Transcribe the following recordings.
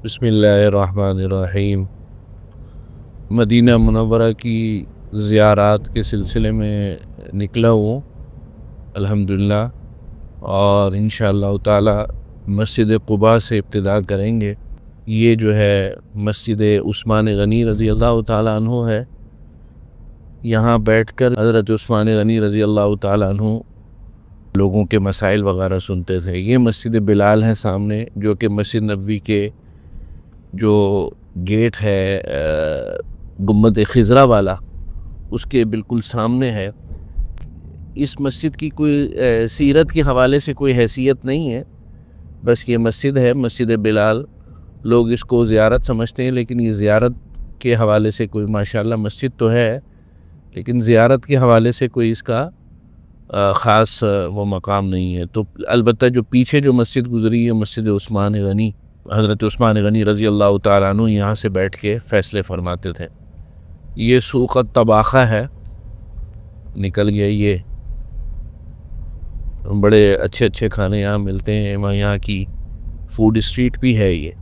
بسم اللہ الرحمن الرحیم۔ مدینہ منورہ کی زیارات کے سلسلے میں نکلا ہوں الحمدللہ، اور انشاءاللہ تعالی مسجد قباء سے ابتدا کریں گے۔ یہ جو ہے مسجد عثمان غنی رضی اللہ تعالیٰ عنہ ہے۔ یہاں بیٹھ کر حضرت عثمان غنی رضی اللہ تعالیٰ عنہ لوگوں کے مسائل وغیرہ سنتے تھے۔ یہ مسجد بلال ہے سامنے، جو کہ مسجد نبوی کے جو گیٹ ہے گنبد خضرا والا، اس کے بالکل سامنے ہے۔ اس مسجد کی کوئی سیرت کے حوالے سے کوئی حیثیت نہیں ہے، بس یہ مسجد ہے، مسجد بلال۔ لوگ اس کو زیارت سمجھتے ہیں، لیکن یہ زیارت کے حوالے سے کوئی ماشاءاللہ مسجد تو ہے، لیکن زیارت کے حوالے سے کوئی اس کا خاص وہ مقام نہیں ہے۔ تو البتہ جو پیچھے جو مسجد گزری ہے مسجد عثمان غنی، حضرت عثمان غنی رضی اللہ تعالیٰ عنہ یہاں سے بیٹھ کے فیصلے فرماتے تھے۔ یہ سوق الطباخہ ہے، نکل گیا۔ یہ بڑے اچھے اچھے کھانے یہاں ملتے ہیں، یہاں کی فوڈ اسٹریٹ بھی ہے، یہ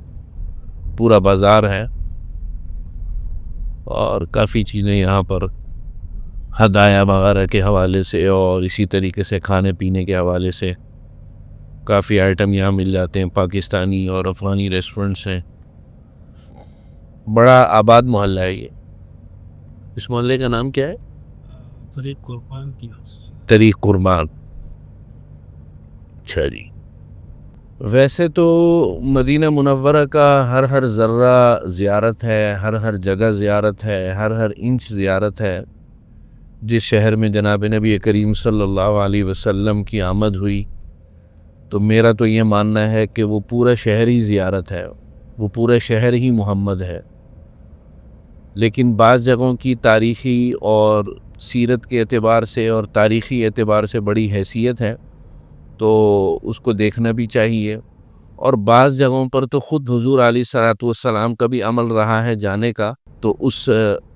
پورا بازار ہے، اور کافی چیزیں یہاں پر ہدایہ وغیرہ کے حوالے سے اور اسی طریقے سے کھانے پینے کے حوالے سے کافی آئٹم یہاں مل جاتے ہیں۔ پاکستانی اور افغانی ریسٹورنٹس ہیں۔ بڑا آباد محلہ ہے یہ۔ اس محلے کا نام کیا ہے؟ طریق قربان۔ اچھا جی۔ ویسے تو مدینہ منورہ کا ہر ذرہ زیارت ہے، ہر جگہ زیارت ہے، ہر انچ زیارت ہے۔ جس شہر میں جناب نبی کریم صلی اللہ علیہ وسلم کی آمد ہوئی، تو میرا تو یہ ماننا ہے کہ وہ پورا شہر ہی زیارت ہے، وہ پورا شہر ہی محمد ہے۔ لیکن بعض جگہوں کی تاریخی اور سیرت کے اعتبار سے اور تاریخی اعتبار سے بڑی حیثیت ہے، تو اس کو دیکھنا بھی چاہیے۔ اور بعض جگہوں پر تو خود حضور علیہ الصلوۃ والسلام کا بھی عمل رہا ہے جانے کا، تو اس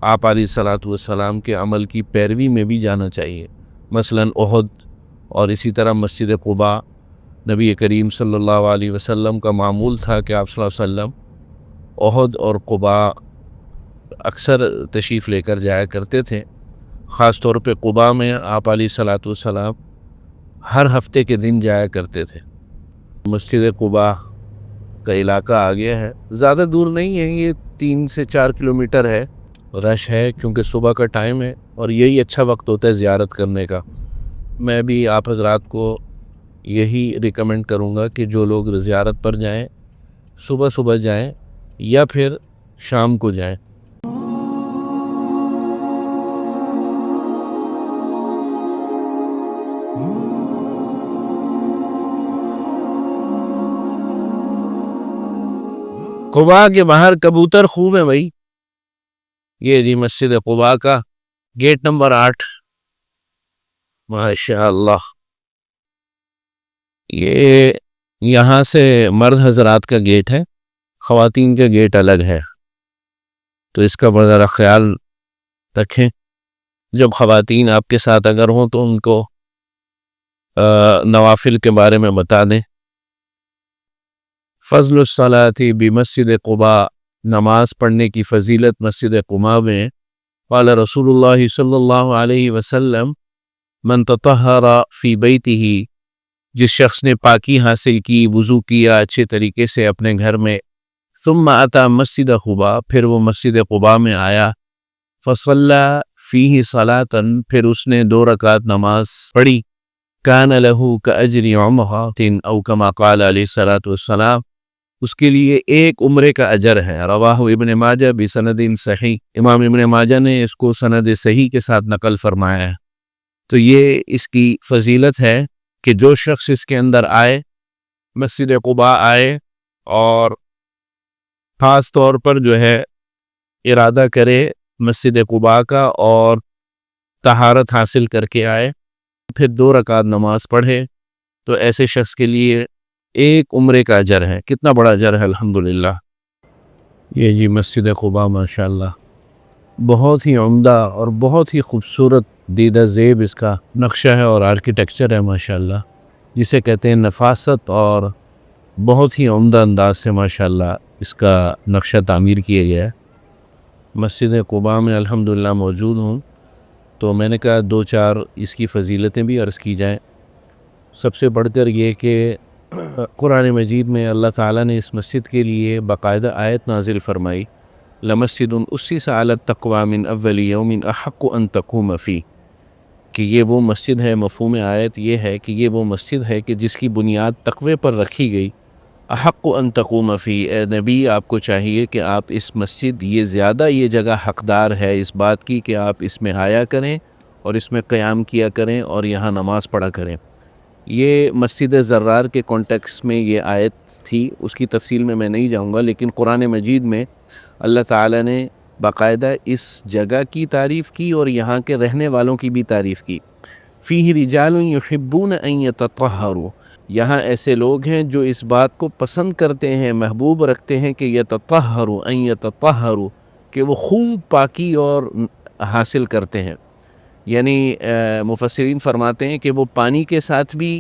آپ علیہ الصلوۃ والسلام کے عمل کی پیروی میں بھی جانا چاہیے۔ مثلا احد، اور اسی طرح مسجد قباء۔ نبی کریم صلی اللہ علیہ وسلم کا معمول تھا کہ آپ صلی اللہ علیہ وسلم احد اور قباء اکثر تشریف لے کر جایا کرتے تھے۔ خاص طور پہ قباء میں آپ علیہ الصلوۃ والسلام ہر ہفتے کے دن جایا کرتے تھے۔ مسجد قباء کا علاقہ آ گیا ہے، زیادہ دور نہیں ہے، یہ 3 سے 4 کلومیٹر ہے۔ رش ہے کیونکہ صبح کا ٹائم ہے، اور یہی اچھا وقت ہوتا ہے زیارت کرنے کا۔ میں بھی آپ حضرات کو یہی ریکمنڈ کروں گا کہ جو لوگ زیارت پر جائیں، صبح جائیں یا پھر شام کو جائیں۔ قباء کے باہر کبوتر خوب ہے بھائی۔ یہ جی مسجد قباء کا گیٹ نمبر 8، ماشاء اللہ۔ یہ یہاں سے مرد حضرات کا گیٹ ہے، خواتین کا گیٹ الگ ہے، تو اس کا ذرا خیال رکھیں۔ جب خواتین آپ کے ساتھ اگر ہوں تو ان کو نوافل کے بارے میں بتا دیں۔ فضل الصلاۃ بمسجد قباء، نماز پڑھنے کی فضیلت مسجد قباء میں۔ قال رسول اللہ صلی اللہ علیہ وسلم من تطہر فی بیتہ، جس شخص نے پاکی حاصل کی، وضو کیا اچھے طریقے سے اپنے گھر میں، ثم اتی مسجد قباء، پھر وہ مسجد قباء میں آیا، فصلی فیہ صلاۃ، پھر اس نے 2 رکعت نماز پڑھی، کان لہ کاجر عمرۃ او کما قال علیہ الصلوۃ والسلام، اس کے لیے 1 عمرے کا اجر ہے۔ رواہ ابن ماجہ بسند صحیح، امام ابن ماجہ نے اس کو سند صحیح کے ساتھ نقل فرمایا ہے۔ تو یہ اس کی فضیلت ہے کہ جو شخص اس کے اندر آئے، مسجد قباء آئے، اور خاص طور پر جو ہے ارادہ کرے مسجد قباء کا، اور طہارت حاصل کر کے آئے، پھر 2 رکعت نماز پڑھے، تو ایسے شخص کے لیے 1 عمرے کا اجر ہے۔ کتنا بڑا اجر ہے الحمدللہ۔ یہ جی مسجد قباء ماشاءاللہ بہت ہی عمدہ اور بہت ہی خوبصورت دیدہ زیب اس کا نقشہ ہے اور آرکیٹیکچر ہے ماشاءاللہ، جسے کہتے ہیں نفاست اور بہت ہی عمدہ انداز سے ماشاءاللہ اس کا نقشہ تعمیر کیا گیا ہے۔ مسجد قباء میں الحمدللہ موجود ہوں، تو میں نے کہا دو چار اس کی فضیلتیں بھی عرض کی جائیں۔ سب سے بڑھ کر یہ کہ قرآن مجید میں اللہ تعالیٰ نے اس مسجد کے لیے باقاعدہ آیت نازل فرمائی، لَمَسْجِدٌ أُسِّسَ عَلَى التَّقْوَى مِنْ أَوَّلِ يَوْمٍ أَحَقُّ أَن تَقُومَ فِيهِ، کہ یہ وہ مسجد ہے، مفہوم آیت یہ ہے کہ یہ وہ مسجد ہے کہ جس کی بنیاد تقوی پر رکھی گئی۔ احق ان تقوم فی، اے نبی آپ کو چاہیے کہ آپ اس مسجد، یہ زیادہ یہ جگہ حقدار ہے اس بات کی کہ آپ اس میں آیا کریں اور اس میں قیام کیا کریں اور یہاں نماز پڑھا کریں۔ یہ مسجد زرار کے کانٹیکس میں یہ آیت تھی، اس کی تفصیل میں نہیں جاؤں گا، لیکن قرآن مجید میں اللہ تعالیٰ نے باقاعدہ اس جگہ کی تعریف کی اور یہاں کے رہنے والوں کی بھی تعریف کی۔ فیہ رجال یحبون ان یتطہروا، یہاں ایسے لوگ ہیں جو اس بات کو پسند کرتے ہیں، محبوب رکھتے ہیں کہ یتطہروا، ان یتطہروا، کہ وہ خوب پاکی اور حاصل کرتے ہیں۔ یعنی مفسرین فرماتے ہیں کہ وہ پانی کے ساتھ بھی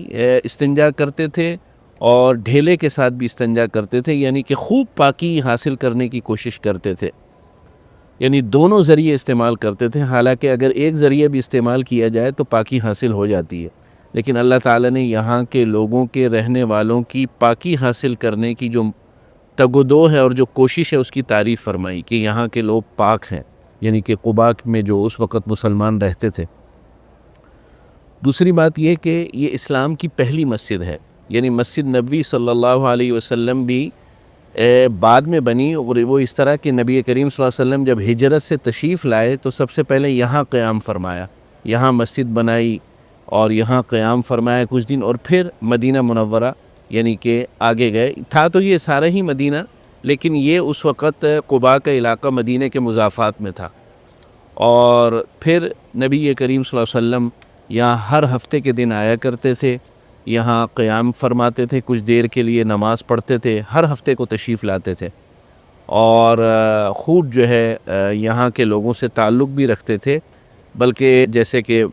استنجا کرتے تھے اور ڈھیلے کے ساتھ بھی استنجا کرتے تھے، یعنی کہ خوب پاکی حاصل کرنے کی کوشش کرتے تھے، یعنی دونوں ذریعے استعمال کرتے تھے۔ حالانکہ اگر ایک ذریعہ بھی استعمال کیا جائے تو پاکی حاصل ہو جاتی ہے، لیکن اللہ تعالیٰ نے یہاں کے لوگوں کے رہنے والوں کی پاکی حاصل کرنے کی جو تگ و دو ہے اور جو کوشش ہے اس کی تعریف فرمائی کہ یہاں کے لوگ پاک ہیں، یعنی کہ قباء میں جو اس وقت مسلمان رہتے تھے۔ دوسری بات یہ کہ یہ اسلام کی پہلی مسجد ہے، یعنی مسجد نبوی صلی اللہ علیہ وسلم بھی بعد میں بنی، اور وہ اس طرح کہ نبی کریم صلی اللہ علیہ وسلم جب ہجرت سے تشریف لائے تو سب سے پہلے یہاں قیام فرمایا، یہاں مسجد بنائی اور یہاں قیام فرمایا کچھ دن، اور پھر مدینہ منورہ یعنی کہ آگے گئے۔ تھا تو یہ سارا ہی مدینہ، لیکن یہ اس وقت قباء کا علاقہ مدینہ کے مضافات میں تھا، اور پھر نبی کریم صلی اللہ علیہ وسلم یہاں ہر ہفتے کے دن آیا کرتے تھے، یہاں قیام فرماتے تھے، کچھ دیر کے لیے نماز پڑھتے تھے، ہر ہفتے کو تشریف لاتے تھے، اور خوب جو ہے یہاں کے لوگوں سے تعلق بھی رکھتے تھے۔ بلکہ جیسے کہ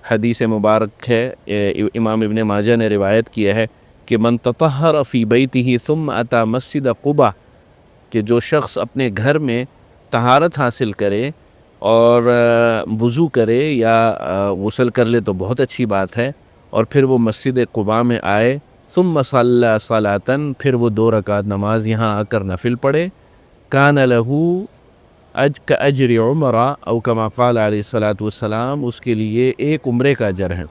حدیث مبارک ہے، امام ابن ماجہ نے روایت کیا ہے کہ من تطہر فی بیتہ ثم اتی مسجد قباء، کہ جو شخص اپنے گھر میں طہارت حاصل کرے اور وضو کرے یا غسل کر لے تو بہت اچھی بات ہے، اور پھر وہ مسجد قباء میں آئے، ثم صلی صلاۃ، پھر وہ 2 رکعت نماز یہاں آ کر نفل پڑھے، کان لہ کاجر عمرہ او کما قال علیہ الصلاۃ والسلام، اس کے لیے ایک عمرے کا اجر ہے۔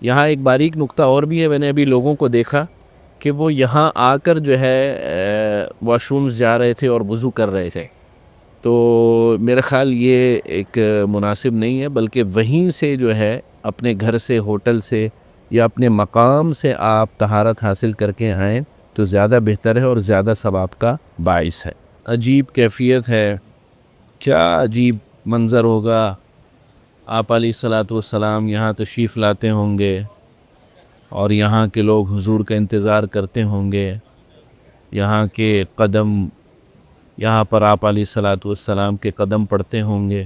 یہاں ایک باریک نقطہ اور بھی ہے، میں نے ابھی لوگوں کو دیکھا کہ وہ یہاں آ کر جو ہے واش رومز جا رہے تھے اور وضو کر رہے تھے، تو میرا خیال یہ ایک مناسب نہیں ہے، بلکہ وہیں سے جو ہے اپنے گھر سے، ہوٹل سے یا اپنے مقام سے آپ طہارت حاصل کر کے آئیں تو زیادہ بہتر ہے اور زیادہ ثواب کا باعث ہے۔ عجیب کیفیت ہے، کیا عجیب منظر ہوگا، آپ علیہ الصلاۃ والسلام یہاں تشریف لاتے ہوں گے اور یہاں کے لوگ حضور کا انتظار کرتے ہوں گے، یہاں کے قدم، یہاں پر آپ علیہ الصلاۃ والسلام کے قدم پڑتے ہوں گے۔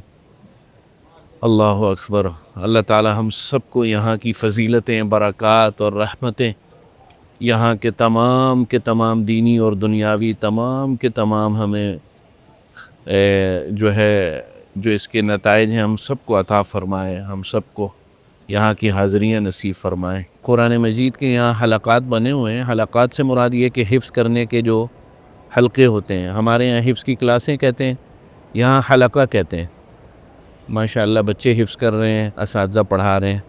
اللہ اکبر، اللہ تعالی ہم سب کو یہاں کی فضیلتیں، برکات اور رحمتیں، یہاں کے تمام دینی اور دنیاوی تمام ہمیں جو اس کے نتائج ہیں ہم سب کو عطا فرمائے، ہم سب کو یہاں کی حاضریاں نصیب فرمائے۔ قرآن مجید کے یہاں حلقات بنے ہوئے ہیں، حلقات سے مراد یہ کہ حفظ کرنے کے جو حلقے ہوتے ہیں، ہمارے یہاں حفظ کی کلاسیں کہتے ہیں، یہاں حلقہ کہتے ہیں۔ ماشاءاللہ بچے حفظ کر رہے ہیں، اساتذہ پڑھا رہے ہیں۔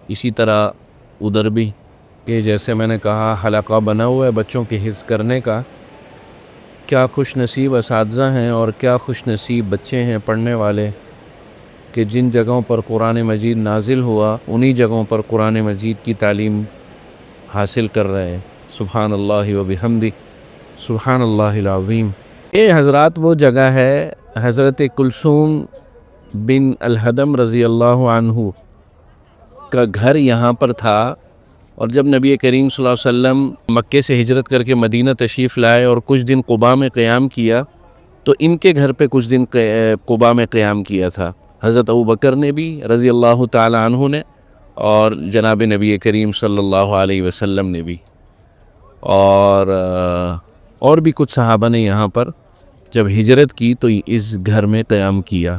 اسی طرح ادھر بھی کہ جیسے میں نے کہا حلقہ بنا ہوا ہے بچوں کے حفظ کرنے کا، کیا خوش نصیب اساتذہ ہیں اور کیا خوش نصیب بچے ہیں پڑھنے والے کہ جن جگہوں پر قرآن مجید نازل ہوا انہی جگہوں پر قرآن مجید کی تعلیم حاصل کر رہے ہیں۔ سبحان اللہ و بحمدہ، سبحان اللہ العظیم۔ یہ حضرات وہ جگہ ہے، حضرت کلثوم بن الحدم رضی اللہ عنہ کا گھر یہاں پر تھا، اور جب نبی کریم صلی اللہ علیہ وسلم مکے سے ہجرت کر کے مدینہ تشریف لائے اور کچھ دن قباء میں قیام کیا تو ان کے گھر پہ کچھ دن قباء میں قیام کیا تھا، حضرت ابوبکر نے بھی رضی اللہ تعالی عنہ نے، اور جناب نبی کریم صلی اللہ علیہ وسلم نے بھی۔ اور بھی کچھ صحابہ نے یہاں پر جب ہجرت کی تو اس گھر میں قیام کیا،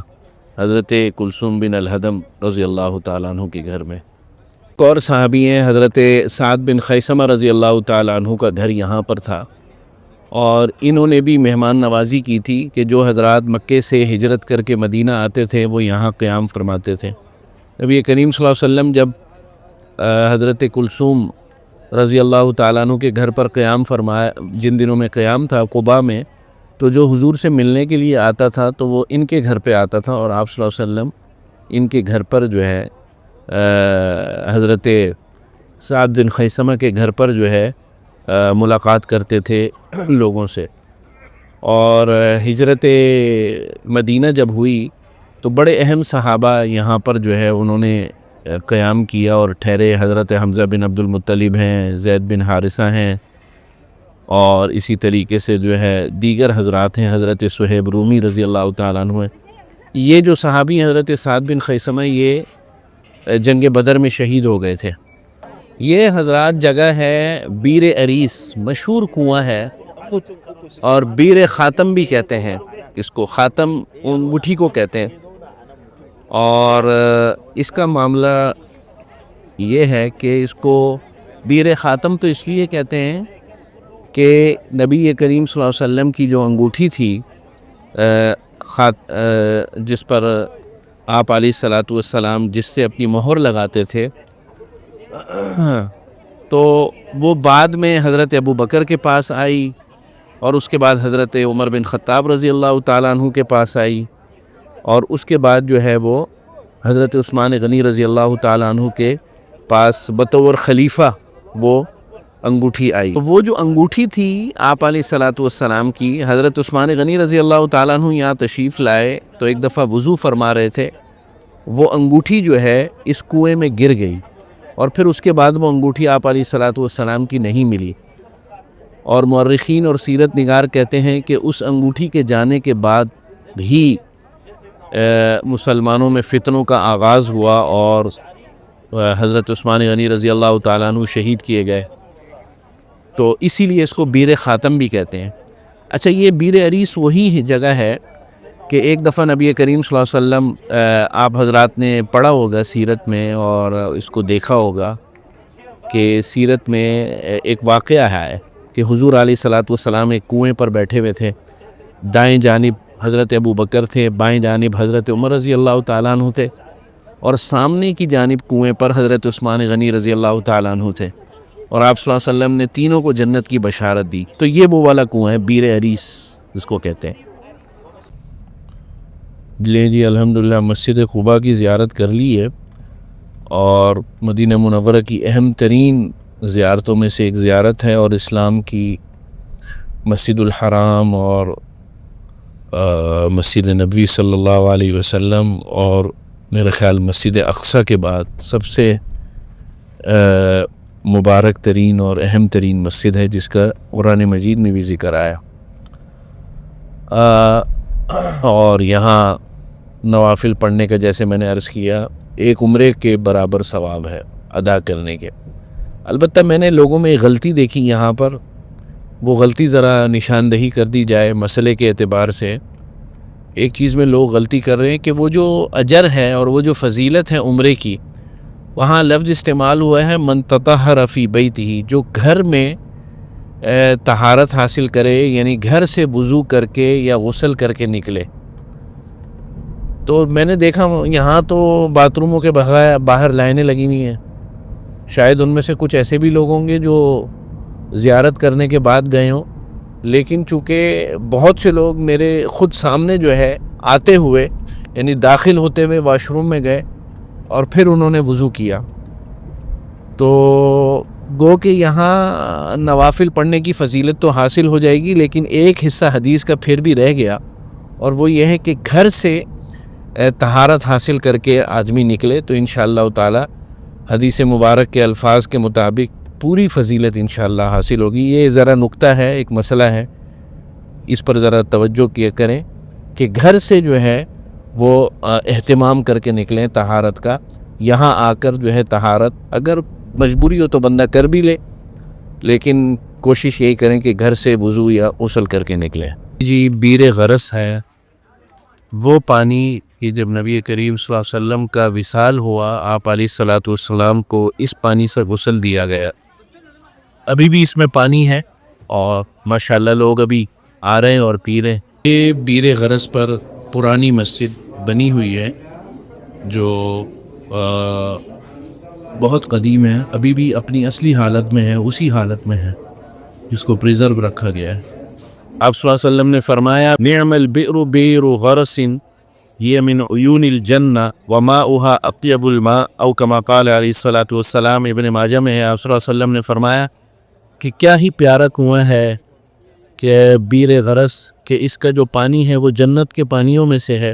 حضرت کلثوم بن الحدم رضی اللہ تعالیٰ عنہ کے گھر میں۔ ایک اور صحابی ہیں حضرت سعد بن خیثمہ رضی اللہ تعالیٰ عنہ کا گھر یہاں پر تھا، اور انہوں نے بھی مہمان نوازی کی تھی کہ جو حضرات مکے سے ہجرت کر کے مدینہ آتے تھے وہ یہاں قیام فرماتے تھے۔ نبی کریم صلی اللہ علیہ وسلم جب حضرت کلثوم رضی اللہ تعالیٰ عنہ کے گھر پر قیام فرمایا، جن دنوں میں قیام تھا قباء میں، تو جو حضور سے ملنے کے لیے آتا تھا تو وہ ان کے گھر پہ آتا تھا، اور آپ صلی اللہ علیہ وسلم ان کے گھر پر جو ہے حضرت سعد بن خیثمہ کے گھر پر جو ہے ملاقات کرتے تھے لوگوں سے۔ اور ہجرت مدینہ جب ہوئی تو بڑے اہم صحابہ یہاں پر جو ہے انہوں نے قیام کیا اور ٹھہرے۔ حضرت حمزہ بن عبد المطلب ہیں، زید بن حارثہ ہیں، اور اسی طریقے سے جو ہے دیگر حضرات ہیں، حضرت صہیب رومی رضی اللہ تعالیٰ عنہ ہیں۔ یہ جو صحابی حضرت سعد بن خیثمہ یہ جنگ بدر میں شہید ہو گئے تھے۔ یہ حضرات جگہ ہے بیر عریس، مشہور کنواں ہے، اور بیر خاتم بھی کہتے ہیں اس کو، خاتم انگوٹھی کو کہتے ہیں۔ اور اس کا معاملہ یہ ہے کہ اس کو بیر خاتم تو اس لیے کہتے ہیں کہ نبی کریم صلی اللہ علیہ وسلم کی جو انگوٹھی تھی جس پر آپ علیہ الصلاۃ والسلام جس سے اپنی مہر لگاتے تھے، تو وہ بعد میں حضرت ابو بکر کے پاس آئی، اور اس کے بعد حضرت عمر بن خطاب رضی اللہ تعالیٰ عنہ کے پاس آئی، اور اس کے بعد جو ہے وہ حضرت عثمان غنی رضی اللہ تعالیٰ عنہ کے پاس بطور خلیفہ وہ انگوٹھی آئی۔ وہ جو انگوٹھی تھی آپ علیہ الصلاۃ والسلام کی، حضرت عثمان غنی رضی اللہ تعالیٰ عنہ یہاں تشریف لائے تو ایک دفعہ وضو فرما رہے تھے، وہ انگوٹھی جو ہے اس کنویں میں گر گئی، اور پھر اس کے بعد وہ انگوٹھی آپ علیہ الصلاۃ والسلام کی نہیں ملی۔ اور مورخین اور سیرت نگار کہتے ہیں کہ اس انگوٹھی کے جانے کے بعد بھی مسلمانوں میں فتنوں کا آغاز ہوا، اور حضرت عثمان غنی رضی اللہ تعالیٰ عنہ شہید کیے گئے، تو اسی لیے اس کو بیر خاتم بھی کہتے ہیں۔ اچھا، یہ بیر عریس وہی جگہ ہے کہ ایک دفعہ نبی کریم صلی اللہ علیہ وسلم آپ حضرات نے پڑھا ہوگا سیرت میں اور اس کو دیکھا ہوگا کہ سیرت میں ایک واقعہ ہے کہ حضور علیہ الصلاۃ والسلام ایک کنویں پر بیٹھے ہوئے تھے، دائیں جانب حضرت ابو بکر تھے، بائیں جانب حضرت عمر رضی اللہ تعالیٰ عنہ تھے، اور سامنے کی جانب کنویں پر حضرت عثمان غنی رضی اللہ تعالیٰ عنہ تھے، اور آپ صلی اللہ علیہ وسلم نے تینوں کو جنت کی بشارت دی۔ تو یہ وہ والا کنواں ہے بیر عریس جس کو کہتے ہیں۔ جی الحمدللہ مسجد قباء کی زیارت کر لی ہے، اور مدینہ منورہ کی اہم ترین زیارتوں میں سے ایک زیارت ہے، اور اسلام کی مسجد الحرام اور مسجد نبوی صلی اللہ علیہ وسلم اور میرے خیال مسجد اقصیٰ کے بعد سب سے مبارک ترین اور اہم ترین مسجد ہے، جس کا قرآن مجید میں بھی ذکر آیا۔ اور یہاں نوافل پڑھنے کا جیسے میں نے عرض کیا ایک عمرے کے برابر ثواب ہے ادا کرنے کے۔ البتہ میں نے لوگوں میں ایک غلطی دیکھی یہاں پر، وہ غلطی ذرا نشاندہی کر دی جائے مسئلے کے اعتبار سے۔ ایک چیز میں لوگ غلطی کر رہے ہیں کہ وہ جو اجر ہے اور وہ جو فضیلت ہے عمرے کی، وہاں لفظ استعمال ہوا ہے من تطہر فی بیتہ، جو گھر میں طہارت حاصل کرے، یعنی گھر سے وضو کر کے یا غسل کر کے نکلے۔ تو میں نے دیکھا یہاں تو باتھ روموں کے باہر لائنیں لگی ہوئی ہیں، شاید ان میں سے کچھ ایسے بھی لوگ ہوں گے جو زیارت کرنے کے بعد گئے ہوں، لیکن چونکہ بہت سے لوگ میرے خود سامنے جو ہے آتے ہوئے یعنی داخل ہوتے ہوئے واش روم میں گئے اور پھر انہوں نے وضو کیا، تو گو کہ یہاں نوافل پڑھنے کی فضیلت تو حاصل ہو جائے گی، لیکن ایک حصہ حدیث کا پھر بھی رہ گیا، اور وہ یہ ہے کہ گھر سے طہارت حاصل کر کے آدمی نکلے تو انشاءاللہ تعالی حدیث مبارک کے الفاظ کے مطابق پوری فضیلت انشاءاللہ حاصل ہوگی۔ یہ ذرا نکتہ ہے، ایک مسئلہ ہے، اس پر ذرا توجہ کیا کریں کہ گھر سے جو ہے وہ اہتمام کر کے نکلیں طہارت کا۔ یہاں آ کر جو ہے طہارت اگر مجبوری ہو تو بندہ کر بھی لے، لیکن کوشش یہی کریں کہ گھر سے وضو یا غسل کر کے نکلیں۔ جی بیر غرس ہے وہ پانی کہ جب نبی کریم صلی اللہ علیہ وسلم کا وصال ہوا آپ علیہ الصلوۃ والسلام کو اس پانی سے غسل دیا گیا۔ ابھی بھی اس میں پانی ہے اور ماشاءاللہ لوگ ابھی آ رہے ہیں اور پی رہے ہیں۔ یہ بیر غرس پر پرانی مسجد بنی ہوئی ہے جو بہت قدیم ہے، ابھی بھی اپنی اصلی حالت میں ہے، اسی حالت میں ہے جس کو پریزرو رکھا گیا ہے۔ آپ صلی اللہ علیہ وسلم نے فرمایا نعم البئر بئر غرس یہ من عیون الجنہ وماؤها اطیب الماء او کما قال علیہ الصلوۃ والسلام۔ ابن ماجہ میں ہے، آپ صلی اللہ علیہ وسلم نے فرمایا کہ کیا ہی پیارا کنواں ہے کہ بیر غرس، کہ اس کا جو پانی ہے وہ جنت کے پانیوں میں سے ہے،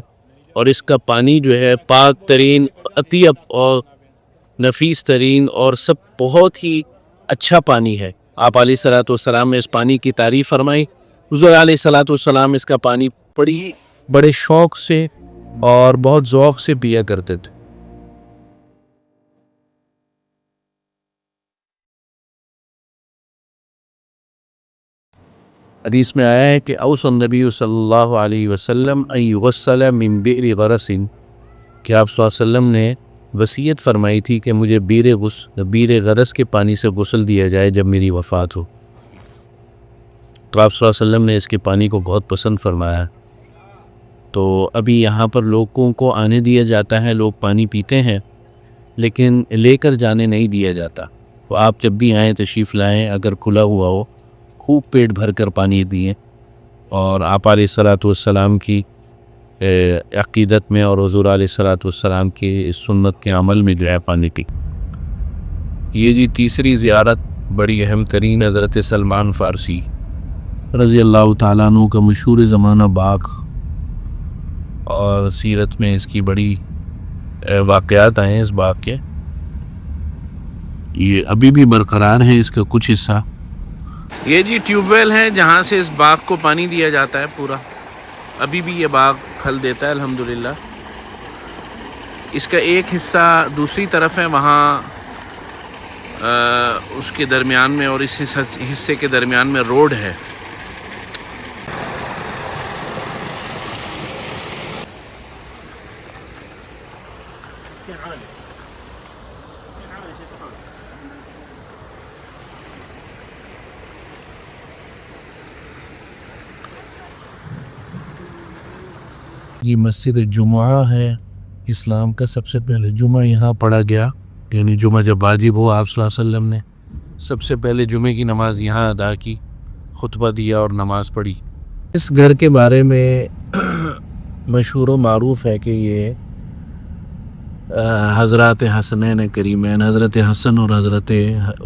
اور اس کا پانی جو ہے پاک ترین، اطیب اور نفیس ترین اور سب بہت ہی اچھا پانی ہے۔ آپ علیہ الصلوۃ والسلام نے اس پانی کی تعریف فرمائی۔ حضور علیہ الصلوۃ والسلام اس کا پانی بڑے شوق سے اور بہت ذوق سے پیا کرتے تھے۔ حدیث میں آیا ہے کہ اوصى النبی صلی اللہ علیہ وسلم ان یغسل من بئر غرس، کہ آپ صلی اللہ علیہ وسلم نے وصیت فرمائی تھی کہ مجھے بیر غرس کے پانی سے غسل دیا جائے جب میری وفات ہو۔ تو آپ صلی اللہ علیہ وسلم نے اس کے پانی کو بہت پسند فرمایا۔ تو ابھی یہاں پر لوگوں کو آنے دیا جاتا ہے، لوگ پانی پیتے ہیں لیکن لے کر جانے نہیں دیا جاتا۔ تو آپ جب بھی آئیں تشریف لائیں، اگر کھلا ہوا ہو خوب پیٹ بھر کر پانی دیں، اور آپ علیہ الصلوۃ والسلام کی عقیدت میں اور حضور علیہ الصلوۃ والسلام کی اس سنت کے عمل میں جو ہے پانی پی۔ یہ جی تیسری زیارت بڑی اہم ترین حضرت سلمان فارسی رضی اللہ تعالیٰ عنہ کا مشہور زمانہ باغ، اور سیرت میں اس کی بڑی واقعات آئے ہیں اس باغ کے۔ یہ ابھی بھی برقرار ہے اس کا کچھ حصہ۔ یہ جی ٹیوب ویل ہے جہاں سے اس باغ کو پانی دیا جاتا ہے پورا، ابھی بھی یہ باغ پھل دیتا ہے الحمدللہ۔ اس کا ایک حصہ دوسری طرف ہے، وہاں اس کے درمیان میں اور اس حصے کے درمیان میں روڈ ہے۔ یہ مسجد جمعہ ہے، اسلام کا سب سے پہلے جمعہ یہاں پڑھا گیا، یعنی جمعہ جب واجب ہو آپ صلی اللہ علیہ وسلم نے سب سے پہلے جمعے کی نماز یہاں ادا کی، خطبہ دیا اور نماز پڑھی۔ اس گھر کے بارے میں مشہور و معروف ہے کہ یہ حضرات حسنین کریمین حضرت حسن اور حضرت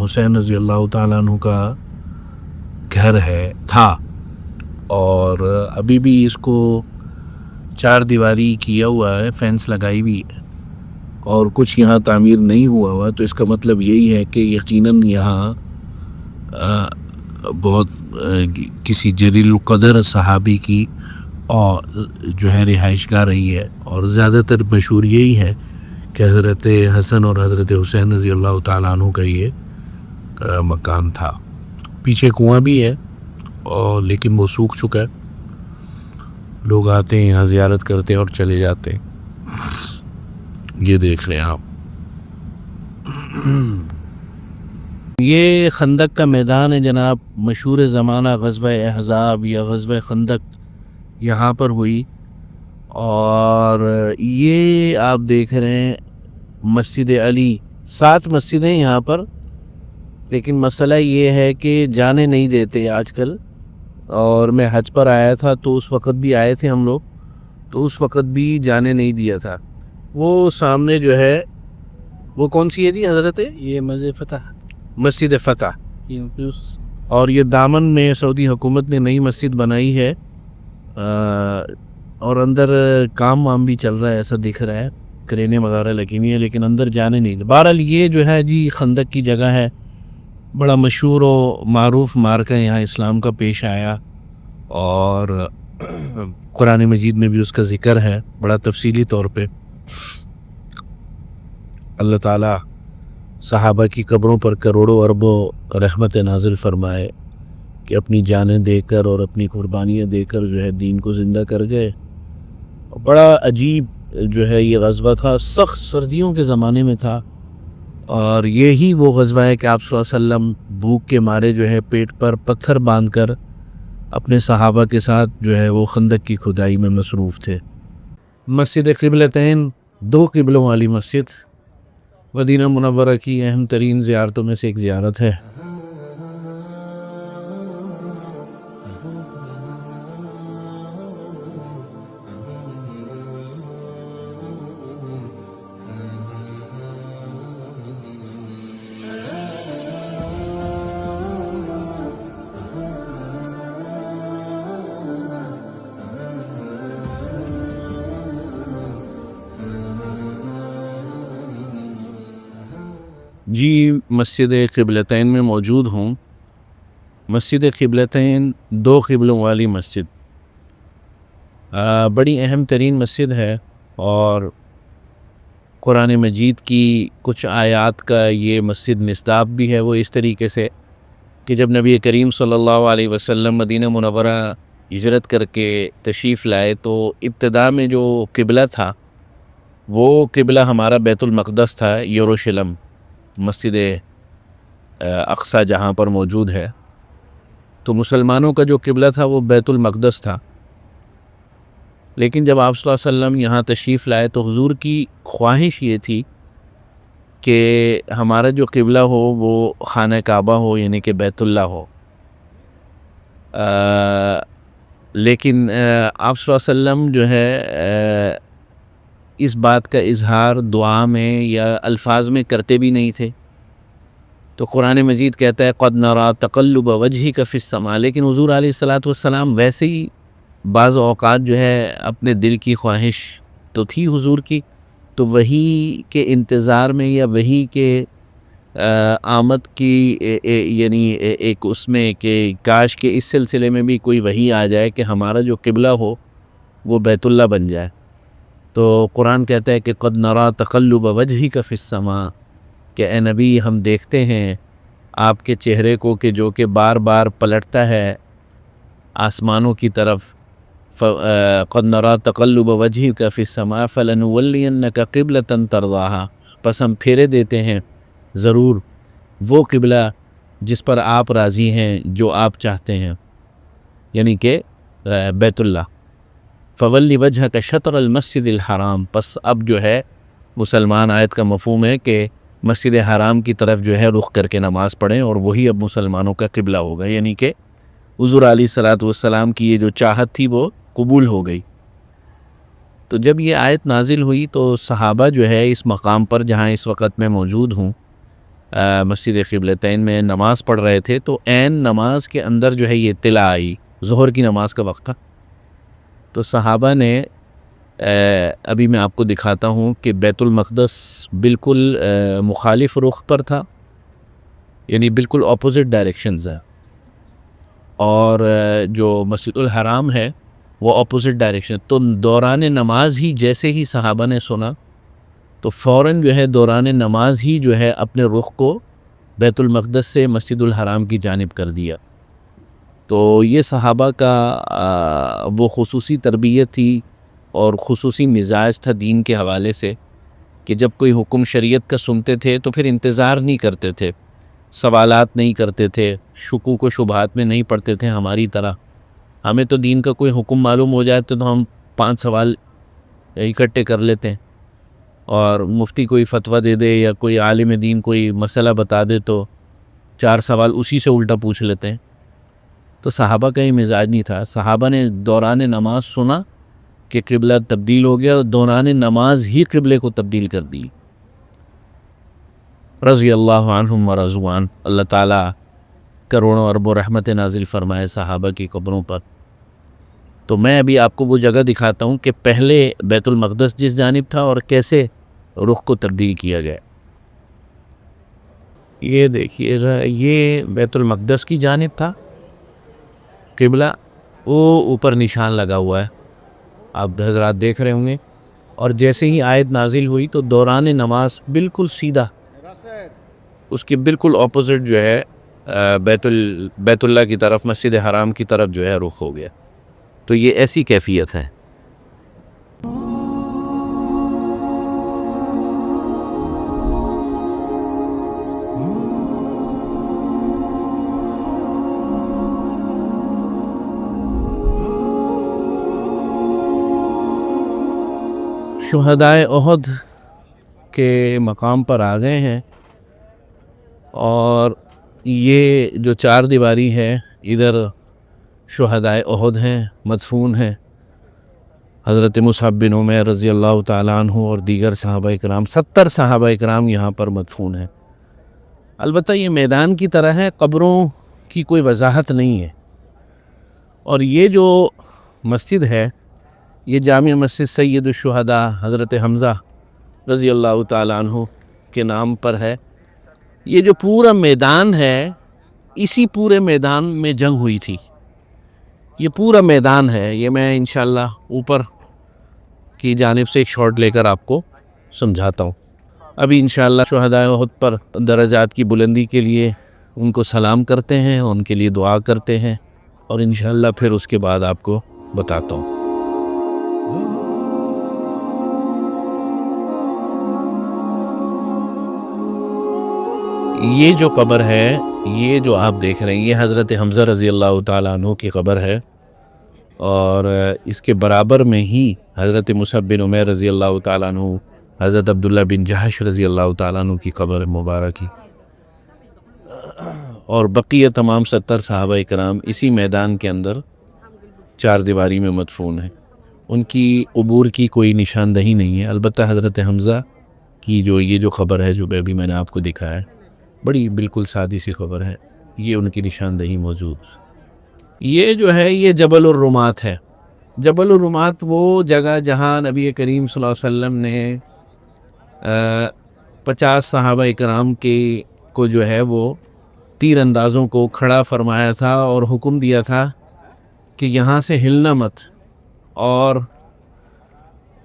حسین رضی اللہ تعالیٰ عنہ کا گھر تھا، اور ابھی بھی اس کو چار دیواری کیا ہوا ہے، فینس لگائی ہوئی ہے، اور کچھ یہاں تعمیر نہیں ہوا تو اس کا مطلب یہی ہے کہ یقیناً یہاں بہت کسی جلیل القدر صحابی کی اور جو ہے رہائش گاہ رہی ہے، اور زیادہ تر مشہور یہی ہے کہ حضرت حسن اور حضرت حسین رضی اللہ تعالیٰ عنہ کا یہ مکان تھا۔ پیچھے کنواں بھی ہے اور لیکن وہ سوکھ چکا ہے، لوگ آتے ہیں یہاں زیارت کرتے ہیں اور چلے جاتے ہیں۔ یہ دیکھ رہے ہیں آپ، یہ خندق کا میدان ہے جناب، مشہور زمانہ غزوہ احزاب یا غزوہ خندق یہاں پر ہوئی، اور یہ آپ دیکھ رہے ہیں مسجد علی، 7 مسجدیں یہاں پر، لیکن مسئلہ یہ ہے کہ جانے نہیں دیتے آج کل۔ اور میں حج پر آیا تھا تو اس وقت بھی آئے تھے ہم لوگ، تو اس وقت بھی جانے نہیں دیا تھا۔ وہ سامنے جو ہے وہ کون سی ہے جی حضرت؟ یہ مسجد فتح، اور یہ دامن میں سعودی حکومت نے نئی مسجد بنائی ہے، اور اندر کام وام بھی چل رہا ہے، ایسا دکھ رہا ہے، کرینیں وغیرہ لگی ہوئی ہیں، لیکن اندر جانے نہیں۔ بہرحال یہ جو ہے جی خندق کی جگہ ہے، بڑا مشہور و معروف معرکہ یہاں اسلام کا پیش آیا، اور قرآن مجید میں بھی اس کا ذکر ہے بڑا تفصیلی طور پہ۔ اللہ تعالیٰ صحابہ کی قبروں پر کروڑوں اربوں رحمت نازل فرمائے، کہ اپنی جانیں دے کر اور اپنی قربانیاں دے کر جو ہے دین کو زندہ کر گئے. بڑا عجیب جو ہے یہ غزوہ تھا، سخت سردیوں کے زمانے میں تھا، اور یہی وہ غزوہ ہے کہ آپ صلی اللہ علیہ وسلم بھوک کے مارے جو ہے پیٹ پر پتھر باندھ کر اپنے صحابہ کے ساتھ جو ہے وہ خندق کی کھدائی میں مصروف تھے. مسجد قبلتین، دو قبلوں والی مسجد، مدینہ منورہ کی اہم ترین زیارتوں میں سے ایک زیارت ہے. جی مسجد قبلتین میں موجود ہوں. مسجد قبلتین دو قبلوں والی مسجد بڑی اہم ترین مسجد ہے، اور قرآن مجید کی کچھ آیات کا یہ مسجد مصداق بھی ہے. وہ اس طریقے سے کہ جب نبی کریم صلی اللہ علیہ وسلم مدینہ منورہ ہجرت کر کے تشریف لائے تو ابتدا میں جو قبلہ تھا وہ قبلہ ہمارا بیت المقدس تھا، یروشلم، مسجد اقصی جہاں پر موجود ہے. تو مسلمانوں کا جو قبلہ تھا وہ بیت المقدس تھا. لیکن جب آپ صلی اللہ علیہ وسلم یہاں تشریف لائے تو حضور کی خواہش یہ تھی کہ ہمارا جو قبلہ ہو وہ خانہ کعبہ ہو، یعنی کہ بیت اللہ ہو. لیکن آپ صلی اللہ علیہ وسلم جو ہے اس بات کا اظہار دعا میں یا الفاظ میں کرتے بھی نہیں تھے. تو قرآن مجید کہتا ہے قد نرا تقلب وجہک فی السماء، لیکن حضور علیہ الصلاۃ والسلام ویسے ہی بعض اوقات جو ہے اپنے دل کی خواہش تو تھی حضور کی، تو وہی کے انتظار میں یا وہی کے آمد کی یعنی ایک اس میں کہ کاش کہ اس سلسلے میں بھی کوئی وحی آ جائے کہ ہمارا جو قبلہ ہو وہ بیت اللہ بن جائے. تو قرآن کہتا ہے کہ قد نرا تقلب وجہک فی السماء، کہ اے نبی ہم دیکھتے ہیں آپ کے چہرے کو کہ جو کہ بار بار پلٹتا ہے آسمانوں کی طرف. قد نرا تقلب وجہک فی السماء فلنولینک قبلۃ ترضاھا، پس ہم پھیرے دیتے ہیں ضرور وہ قبلہ جس پر آپ راضی ہیں، جو آپ چاہتے ہیں، یعنی کہ بیت اللہ. فولی وجہک شطر المسجد الحرام، پس اب جو ہے مسلمان آیت کا مفہوم ہے کہ مسجد حرام کی طرف جو ہے رخ کر کے نماز پڑھیں، اور وہی اب مسلمانوں کا قبلہ ہوگا. یعنی کہ حضور علیہ الصلاۃ والسلام کی یہ جو چاہت تھی وہ قبول ہو گئی. تو جب یہ آیت نازل ہوئی تو صحابہ جو ہے اس مقام پر جہاں اس وقت میں موجود ہوں مسجد قبلتین میں نماز پڑھ رہے تھے، تو عین نماز کے اندر جو ہے یہ اطلاع آئی، ظہر کی نماز کا وقت تھا. تو صحابہ نے ابھی میں آپ کو دکھاتا ہوں کہ بیت المقدس بالکل مخالف رخ پر تھا، یعنی بالکل اپوزٹ ڈائریکشنز ہے، اور جو مسجد الحرام ہے وہ اپوزٹ ڈائریکشن. تو دوران نماز ہی جیسے ہی صحابہ نے سنا تو فوراً جو ہے دوران نماز ہی جو ہے اپنے رخ کو بیت المقدس سے مسجد الحرام کی جانب کر دیا. تو یہ صحابہ کا وہ خصوصی تربیت تھی اور خصوصی مزاج تھا دین کے حوالے سے کہ جب کوئی حکم شریعت کا سنتے تھے تو پھر انتظار نہیں کرتے تھے، سوالات نہیں کرتے تھے، شکوک و شبہات میں نہیں پڑتے تھے ہماری طرح. ہمیں تو دین کا کوئی حکم معلوم ہو جائے تو ہم 5 سوال اکٹھے کر لیتے ہیں، اور مفتی کوئی فتویٰ دے دے یا کوئی عالم دین کوئی مسئلہ بتا دے تو 4 سوال اسی سے الٹا پوچھ لیتے ہیں. تو صحابہ کا یہ مزاج نہیں تھا. صحابہ نے دوران نماز سنا کہ قبلہ تبدیل ہو گیا، دوران نماز ہی قبلے کو تبدیل کر دی. رضی اللہ عنہم و رضوا عنہ، اللہ تعالیٰ کروڑوں اربوں رحمت نازل فرمائے صحابہ کی قبروں پر. تو میں ابھی آپ کو وہ جگہ دکھاتا ہوں کہ پہلے بیت المقدس جس جانب تھا اور کیسے رخ کو تبدیل کیا گیا. یہ دیکھیے گا، یہ بیت المقدس کی جانب تھا قبلہ، وہ اوپر نشان لگا ہوا ہے، آپ حضرات دیکھ رہے ہوں گے. اور جیسے ہی آیت نازل ہوئی تو دوران نماز بالکل سیدھا اس کے بالکل اپوزٹ جو ہے بیت اللہ کی طرف، مسجد حرام کی طرف جو ہے رخ ہو گیا. تو یہ ایسی کیفیت ہے. شہدائے احد کے مقام پر آ گئے ہیں، اور یہ جو چار دیواری ہے ادھر شہدائے احد ہیں، مدفون ہیں. حضرت مصعب بن عمیر رضی اللہ تعالیٰ عنہ اور دیگر صحابہ اکرام، 70 صحابہ اکرام یہاں پر مدفون ہیں. البتہ یہ میدان کی طرح ہے، قبروں کی کوئی وضاحت نہیں ہے. اور یہ جو مسجد ہے یہ جامع مسجد سید الشہداء حضرت حمزہ رضی اللہ تعالیٰ عنہ کے نام پر ہے. یہ جو پورا میدان ہے، اسی پورے میدان میں جنگ ہوئی تھی. یہ پورا میدان ہے. یہ میں انشاءاللہ اوپر کی جانب سے ایک شاٹ لے کر آپ کو سمجھاتا ہوں. ابھی انشاءاللہ شہدائے احد پر درجات کی بلندی کے لیے ان کو سلام کرتے ہیں، ان کے لیے دعا کرتے ہیں، اور انشاءاللہ پھر اس کے بعد آپ کو بتاتا ہوں. یہ جو قبر ہے، یہ جو آپ دیکھ رہے ہیں، یہ حضرت حمزہ رضی اللہ تعالیٰ عنہ کی قبر ہے. اور اس کے برابر میں ہی حضرت مصعب بن عمیر رضی اللہ تعالیٰ عنہ، حضرت عبداللہ بن جحش رضی اللہ تعالیٰ عنہ کی قبر مبارک. اور بقیہ تمام 70 صحابہ اکرام اسی میدان کے اندر چار دیواری میں مدفون ہیں. ان کی قبور کی کوئی نشاندہی نہیں ہے. البتہ حضرت حمزہ کی جو یہ جو خبر ہے، جو ابھی میں نے آپ کو دکھایا ہے، بڑی بالکل سادی سی خبر ہے، یہ ان کی نشاندہی موجود. یہ جو ہے یہ جبل الرمات ہے. جبل الرمات وہ جگہ جہاں نبی کریم صلی اللہ علیہ وسلم نے 50 صحابہ اکرام کو جو ہے وہ تیر اندازوں کو کھڑا فرمایا تھا اور حکم دیا تھا کہ یہاں سے ہلنا مت. اور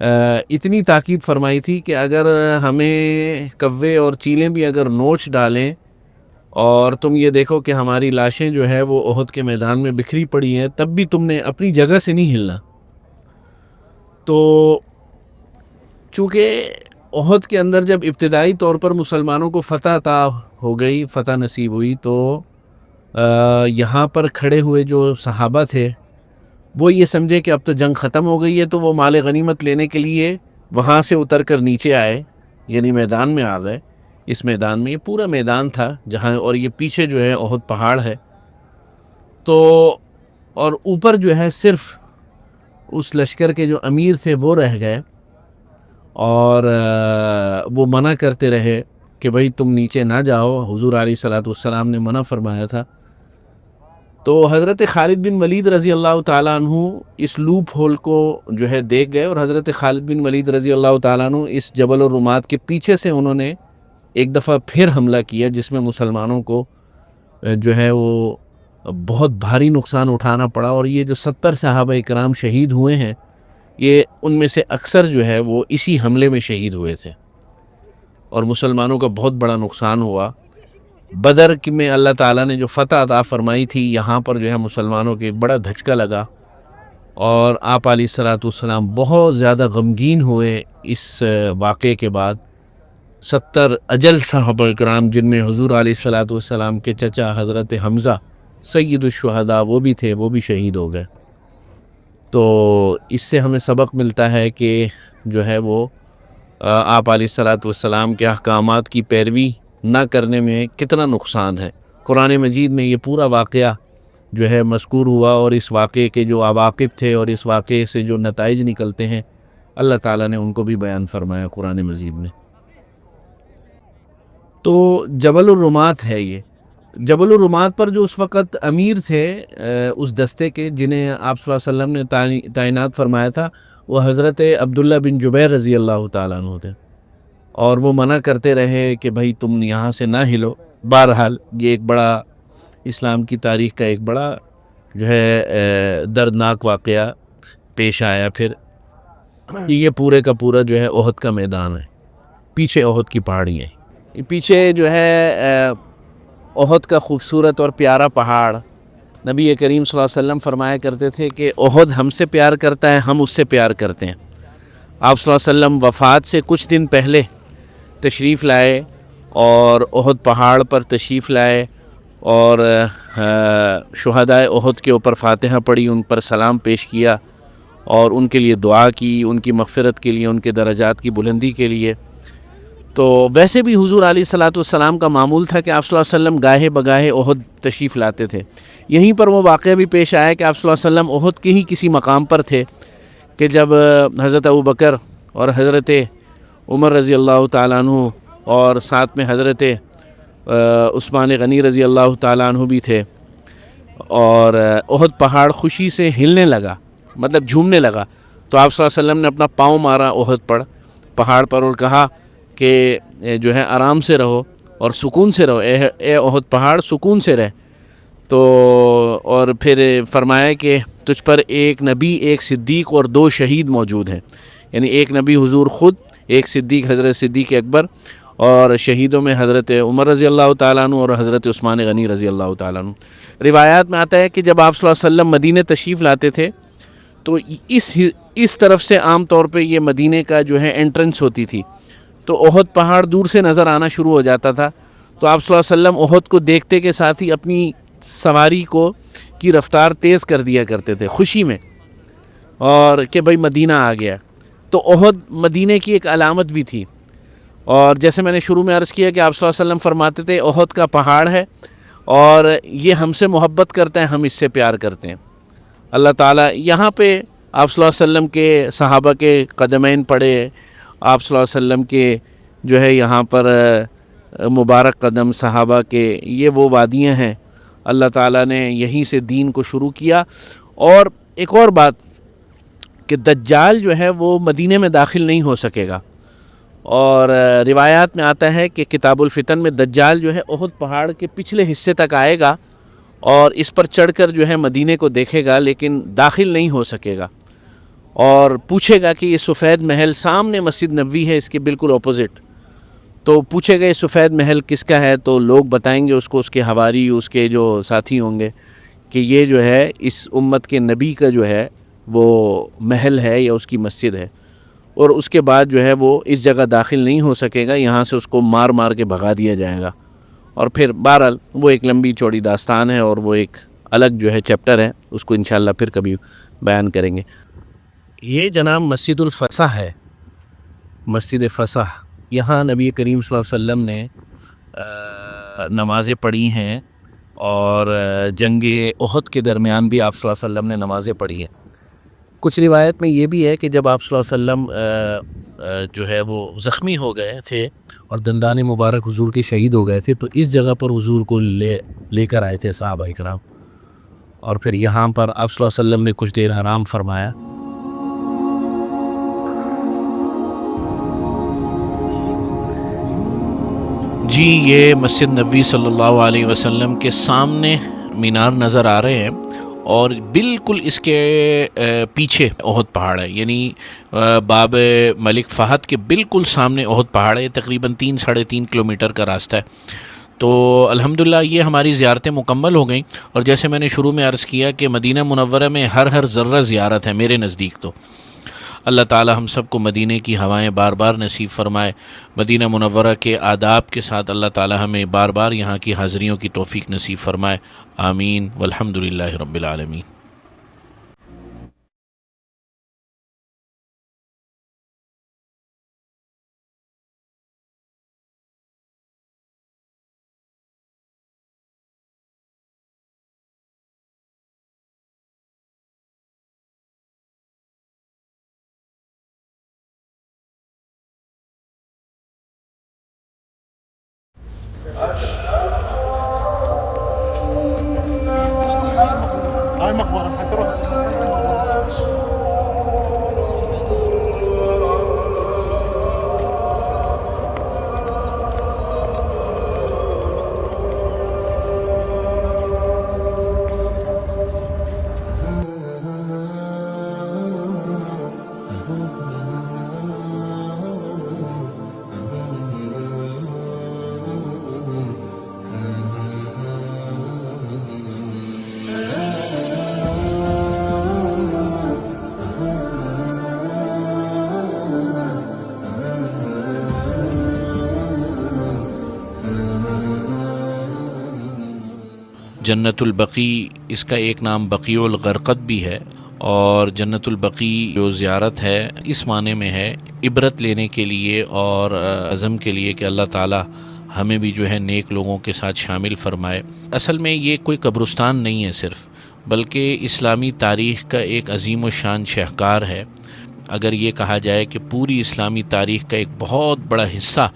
اتنی تاکید فرمائی تھی کہ اگر ہمیں کوے اور چیلیں بھی اگر نوچ ڈالیں اور تم یہ دیکھو کہ ہماری لاشیں جو ہے وہ احد کے میدان میں بکھری پڑی ہیں، تب بھی تم نے اپنی جگہ سے نہیں ہلنا. تو چونکہ احد کے اندر جب ابتدائی طور پر مسلمانوں کو فتح عطا ہو گئی، فتح نصیب ہوئی، تو یہاں پر کھڑے ہوئے جو صحابہ تھے وہ یہ سمجھے کہ اب تو جنگ ختم ہو گئی ہے، تو وہ مال غنیمت لینے کے لیے وہاں سے اتر کر نیچے آئے، یعنی میدان میں آ گئے. اس میدان میں یہ پورا میدان تھا جہاں، اور یہ پیچھے جو ہے احد پہاڑ ہے. تو اور اوپر جو ہے صرف اس لشکر کے جو امیر تھے وہ رہ گئے، اور وہ منع کرتے رہے کہ بھئی تم نیچے نہ جاؤ. حضور علیہ الصلوۃ والسلام نے منع فرمایا تھا. تو حضرت خالد بن ولید رضی اللہ تعالیٰ عنہ اس لوپ ہول کو جو ہے دیکھ گئے، اور حضرت خالد بن ولید رضی اللہ تعالیٰ عنہ اس جبل الرمات کے پیچھے سے انہوں نے ایک دفعہ پھر حملہ کیا، جس میں مسلمانوں کو جو ہے وہ بہت بھاری نقصان اٹھانا پڑا. اور یہ جو 70 صحابہ اکرام شہید ہوئے ہیں، یہ ان میں سے اکثر جو ہے وہ اسی حملے میں شہید ہوئے تھے، اور مسلمانوں کا بہت بڑا نقصان ہوا. بدر میں اللہ تعالیٰ نے جو فتح عطا فرمائی تھی، یہاں پر جو ہے مسلمانوں کے بڑا دھچکا لگا، اور آپ علیہ الصلوۃ والسلام بہت زیادہ غمگین ہوئے اس واقعے کے بعد. 70 اجل صحابہ اکرام، جن میں حضور علیہ الصلوۃ والسلام کے چچا حضرت حمزہ سید الشہداء وہ بھی تھے، وہ بھی شہید ہو گئے. تو اس سے ہمیں سبق ملتا ہے کہ جو ہے وہ آپ علیہ الصلوۃ والسلام کے احکامات کی پیروی نہ کرنے میں کتنا نقصان ہے. قرآن مجید میں یہ پورا واقعہ جو ہے مذکور ہوا، اور اس واقعے کے جو عواقب تھے اور اس واقعے سے جو نتائج نکلتے ہیں، اللہ تعالیٰ نے ان کو بھی بیان فرمایا قرآن مجید میں. تو جبل الرمات ہے. یہ جبل الرمات پر جو اس وقت امیر تھے اس دستے کے، جنہیں آپ صلی اللہ علیہ وسلم نے تعینات فرمایا تھا، وہ حضرت عبداللہ بن جبیر رضی اللہ تعالیٰ عنہ تھے. اور وہ منع کرتے رہے کہ بھائی تم یہاں سے نہ ہلو. بہرحال یہ ایک بڑا اسلام کی تاریخ کا ایک بڑا جو ہے دردناک واقعہ پیش آیا. پھر یہ پورے کا پورا جو ہے احد کا میدان ہے، پیچھے احد کی پہاڑی ہیں. پیچھے جو ہے احد کا خوبصورت اور پیارا پہاڑ، نبی کریم صلی اللہ علیہ وسلم فرمایا کرتے تھے کہ احد ہم سے پیار کرتا ہے، ہم اس سے پیار کرتے ہیں۔ آپ صلی اللہ علیہ وسلم وفات سے کچھ دن پہلے تشریف لائے اور احد پہاڑ پر تشریف لائے اور شہدائے احد کے اوپر فاتحہ پڑھی، ان پر سلام پیش کیا اور ان کے لیے دعا کی، ان کی مغفرت کے لیے، ان کے درجات کی بلندی کے لیے۔ تو ویسے بھی حضور علیہ الصلوۃ والسلام کا معمول تھا کہ آپ صلی اللہ علیہ وسلم گاہے بگاہے احد تشریف لاتے تھے۔ یہیں پر وہ واقعہ بھی پیش آیا کہ آپ صلی اللہ علیہ وسلم احد کے ہی کسی مقام پر تھے کہ جب حضرت ابوبکر اور حضرت عمر رضی اللہ تعالیٰ عنہ اور ساتھ میں حضرت عثمان غنی رضی اللہ تعالیٰ عنہ بھی تھے، اور احد پہاڑ خوشی سے ہلنے لگا، مطلب جھومنے لگا، تو آپ صلی اللہ علیہ وسلم نے اپنا پاؤں مارا احد پر، پہاڑ پر، اور کہا کہ جو ہے آرام سے رہو اور سکون سے رہو، اے احد پہاڑ سکون سے رہ۔ تو اور پھر فرمایا کہ تجھ پر ایک نبی، ایک صدیق اور 2 شہید موجود ہیں، یعنی ایک نبی حضور خود، ایک صدیق حضرت صدیق اکبر، اور شہیدوں میں حضرت عمر رضی اللہ تعالیٰ عنہ اور حضرت عثمان غنی رضی اللہ تعالیٰ عنہ۔ روایات میں آتا ہے کہ جب آپ صلی اللہ علیہ وسلم مدینہ تشریف لاتے تھے تو اس طرف سے عام طور پہ یہ مدینہ کا جو ہے انٹرنس ہوتی تھی، تو احد پہاڑ دور سے نظر آنا شروع ہو جاتا تھا، تو آپ صلی اللہ علیہ وسلم احد کو دیکھتے کے ساتھ ہی اپنی سواری کی رفتار تیز کر دیا کرتے تھے خوشی میں، اور کہ بھئی مدینہ آ گیا۔ تو احد مدینہ کی ایک علامت بھی تھی، اور جیسے میں نے شروع میں عرض کیا کہ آپ صلی اللہ علیہ وسلم فرماتے تھے احد کا پہاڑ ہے اور یہ ہم سے محبت کرتا ہے، ہم اس سے پیار کرتے ہیں۔ اللہ تعالیٰ یہاں پہ آپ صلی اللہ علیہ وسلم کے صحابہ کے قدمین پڑے، آپ صلی اللہ علیہ وسلم کے جو ہے یہاں پر مبارک قدم صحابہ کے، یہ وہ وادیاں ہیں، اللہ تعالیٰ نے یہیں سے دین کو شروع کیا۔ اور ایک اور بات کہ دجال جو ہے وہ مدینہ میں داخل نہیں ہو سکے گا، اور روایات میں آتا ہے کہ کتاب الفتن میں دجال جو ہے احد پہاڑ کے پچھلے حصے تک آئے گا اور اس پر چڑھ کر جو ہے مدینہ کو دیکھے گا، لیکن داخل نہیں ہو سکے گا، اور پوچھے گا کہ یہ سفید محل سامنے مسجد نبوی ہے، اس کے بالکل اپوزٹ، تو پوچھے گا یہ سفید محل کس کا ہے، تو لوگ بتائیں گے اس کو، اس کے حواری، اس کے جو ساتھی ہوں گے، کہ یہ جو ہے اس امت کے نبی کا جو ہے وہ محل ہے یا اس کی مسجد ہے، اور اس کے بعد جو ہے وہ اس جگہ داخل نہیں ہو سکے گا، یہاں سے اس کو مار مار کے بھگا دیا جائے گا۔ اور پھر بہرحال وہ ایک لمبی چوڑی داستان ہے اور وہ ایک الگ جو ہے چیپٹر ہے، اس کو انشاءاللہ پھر کبھی بیان کریں گے۔ یہ جناب مسجد الفسح ہے، مسجد فسح، یہاں نبی کریم صلی اللہ علیہ وسلم نے نمازیں پڑھی ہیں، اور جنگ احد کے درمیان بھی آپ صلی اللہ علیہ وسلم نے نمازیں پڑھی ہیں۔ کچھ روایت میں یہ بھی ہے کہ جب آپ صلی اللہ علیہ وسلم جو ہے وہ زخمی ہو گئے تھے اور دندان مبارک حضور کے شہید ہو گئے تھے، تو اس جگہ پر حضور کو لے کر آئے تھے صحابہ کرام، اور پھر یہاں پر آپ صلی اللہ علیہ وسلم نے کچھ دیر آرام فرمایا۔ جی یہ مسجد نبوی صلی اللہ علیہ وسلم کے سامنے مینار نظر آ رہے ہیں، اور بالکل اس کے پیچھے احد پہاڑ ہے، یعنی باب ملک فہد کے بالکل سامنے احد پہاڑ ہے، تقریباً 3-3.5 کلومیٹر کا راستہ ہے۔ تو الحمدللہ یہ ہماری زیارتیں مکمل ہو گئیں، اور جیسے میں نے شروع میں عرض کیا کہ مدینہ منورہ میں ہر ذرہ زیارت ہے میرے نزدیک۔ تو اللہ تعالی ہم سب کو مدینہ کی ہوائیں بار بار نصیب فرمائے، مدینہ منورہ کے آداب کے ساتھ اللہ تعالی ہمیں بار بار یہاں کی حاضریوں کی توفیق نصیب فرمائے، آمین والحمدللہ رب العالمین۔ هاي مقبرة حتروح. جنت البقیع اس کا ایک نام بقیع الغرقد بھی ہے، اور جنت البقیع جو زیارت ہے اس معنی میں ہے عبرت لینے کے لیے اور عزم کے لیے کہ اللہ تعالی ہمیں بھی جو ہے نیک لوگوں کے ساتھ شامل فرمائے۔ اصل میں یہ کوئی قبرستان نہیں ہے صرف، بلکہ اسلامی تاریخ کا ایک عظیم و شان شاہکار ہے۔ اگر یہ کہا جائے کہ پوری اسلامی تاریخ کا ایک بہت بڑا حصہ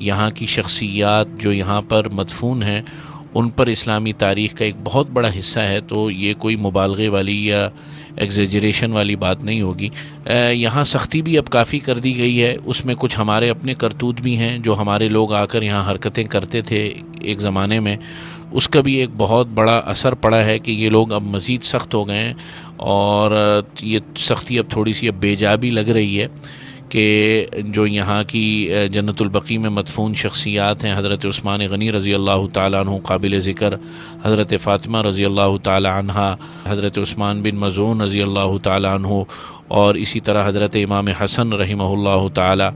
یہاں کی شخصیات جو یہاں پر مدفون ہیں ان پر اسلامی تاریخ کا ایک بہت بڑا حصہ ہے، تو یہ کوئی مبالغے والی یا ایگزیجریشن والی بات نہیں ہوگی۔ یہاں سختی بھی اب کافی کر دی گئی ہے، اس میں کچھ ہمارے اپنے کرتوت بھی ہیں جو ہمارے لوگ آ کر یہاں حرکتیں کرتے تھے ایک زمانے میں، اس کا بھی ایک بہت بڑا اثر پڑا ہے کہ یہ لوگ اب مزید سخت ہو گئے ہیں، اور یہ سختی اب تھوڑی سی اب بے جا بھی لگ رہی ہے کہ جو یہاں کی جنت البقیع میں مدفون شخصیات ہیں، حضرت عثمان غنی رضی اللہ تعالیٰ عنہ قابل ذکر، حضرت فاطمہ رضی اللہ تعالیٰ عنہا، حضرت عثمان بن مظعون رضی اللہ تعالیٰ عنہ، اور اسی طرح حضرت امام حسن رحمہ اللہ تعالیٰ،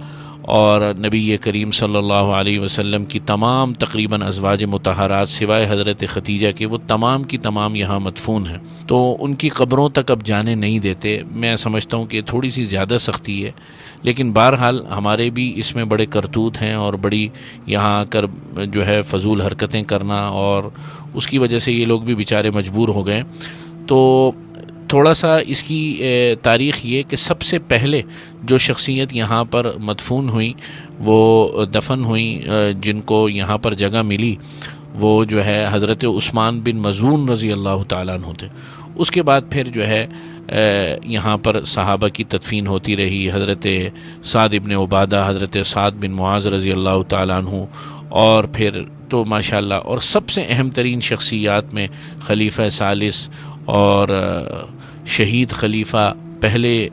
اور نبی کریم صلی اللہ علیہ وسلم کی تمام تقریباً ازواج مطہرات سوائے حضرت ختیجہ کے، وہ تمام کی تمام یہاں مدفون ہیں، تو ان کی قبروں تک اب جانے نہیں دیتے۔ میں سمجھتا ہوں کہ تھوڑی سی زیادہ سختی ہے، لیکن بہرحال ہمارے بھی اس میں بڑے کرتوت ہیں، اور بڑی یہاں آ کر جو ہے فضول حرکتیں کرنا، اور اس کی وجہ سے یہ لوگ بھی بیچارے مجبور ہو گئے۔ تو تھوڑا سا اس کی تاریخ یہ کہ سب سے پہلے جو شخصیت یہاں پر مدفون ہوئی، وہ دفن ہوئیں، جن کو یہاں پر جگہ ملی، وہ جو ہے حضرت عثمان بن مظعون رضی اللہ تعالیٰ عنہ تھے۔ اس کے بعد پھر جو ہے یہاں پر صحابہ کی تدفین ہوتی رہی، حضرت سعد بن عبادہ، حضرت سعد بن معاذ رضی اللہ تعالیٰ عنہ، اور پھر تو ماشاءاللہ، اور سب سے اہم ترین شخصیات میں خلیفہ ثالث اور شہید خلیفہ، پہلے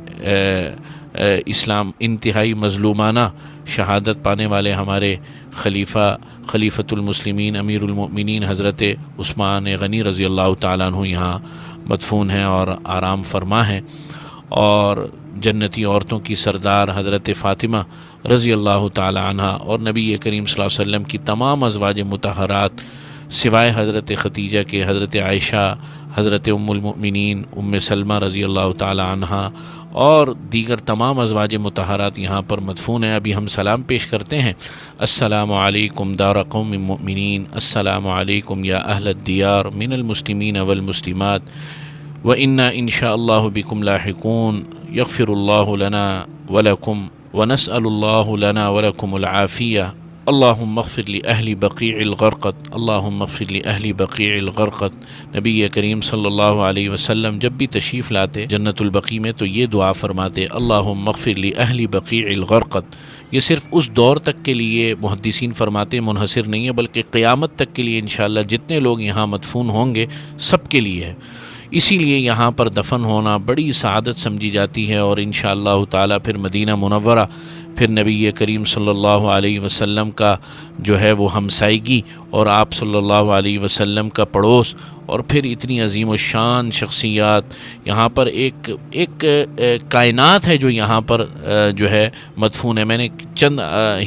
اسلام انتہائی مظلومانہ شہادت پانے والے ہمارے خلیفۃ المسلمین امیر المؤمنین حضرت عثمان غنی رضی اللہ تعالیٰ عنہ یہاں مدفون ہیں اور آرام فرما ہیں، اور جنتی عورتوں کی سردار حضرت فاطمہ رضی اللہ تعالیٰ عنہ، اور نبی کریم صلی اللہ علیہ وسلم کی تمام ازواج مطہرات سوائے حضرت ختیجہ کے، حضرت عائشہ، حضرت ام المؤمنین ام سلمہ رضی اللہ تعالیٰ عنہا، اور دیگر تمام ازواج مطہرات یہاں پر مدفون ہیں۔ ابھی ہم سلام پیش کرتے ہیں، السلام علیکم دار قوم مؤمنین، السلام علیکم یا اہل الدیار من المسلمین والمسلمات، وإنا إن شاء الله بكم لاحقون، يغفر الله لنا ولكم، ونسأل الله لنا ولكم العافية، اللهم اغفر لأهل بقيع الغرقد، اللهم اغفر لأهل بقيع الغرقد۔ نبی کریم صلی اللہ علیہ وسلم جب بھی تشریف لاتے جنت البقیع میں تو یہ دعا فرماتے، اللهم اغفر لأهل بقيع الغرقد۔ یہ صرف اس دور تک کے لیے محدثین فرماتے منحصر نہیں ہے، بلکہ قیامت تک کے لیے انشاءاللہ جتنے لوگ یہاں مدفون ہوں گے سب کے لیے ہے۔ اسی لیے یہاں پر دفن ہونا بڑی سعادت سمجھی جاتی ہے، اور انشاءاللہ تعالی پھر مدینہ منورہ، پھر نبی کریم صلی اللہ علیہ وسلم کا جو ہے وہ ہمسائیگی، اور آپ صلی اللہ علیہ وسلم کا پڑوس، اور پھر اتنی عظیم الشان شخصیات یہاں پر، ایک کائنات ہے جو یہاں پر جو ہے مدفون ہے۔ میں نے چند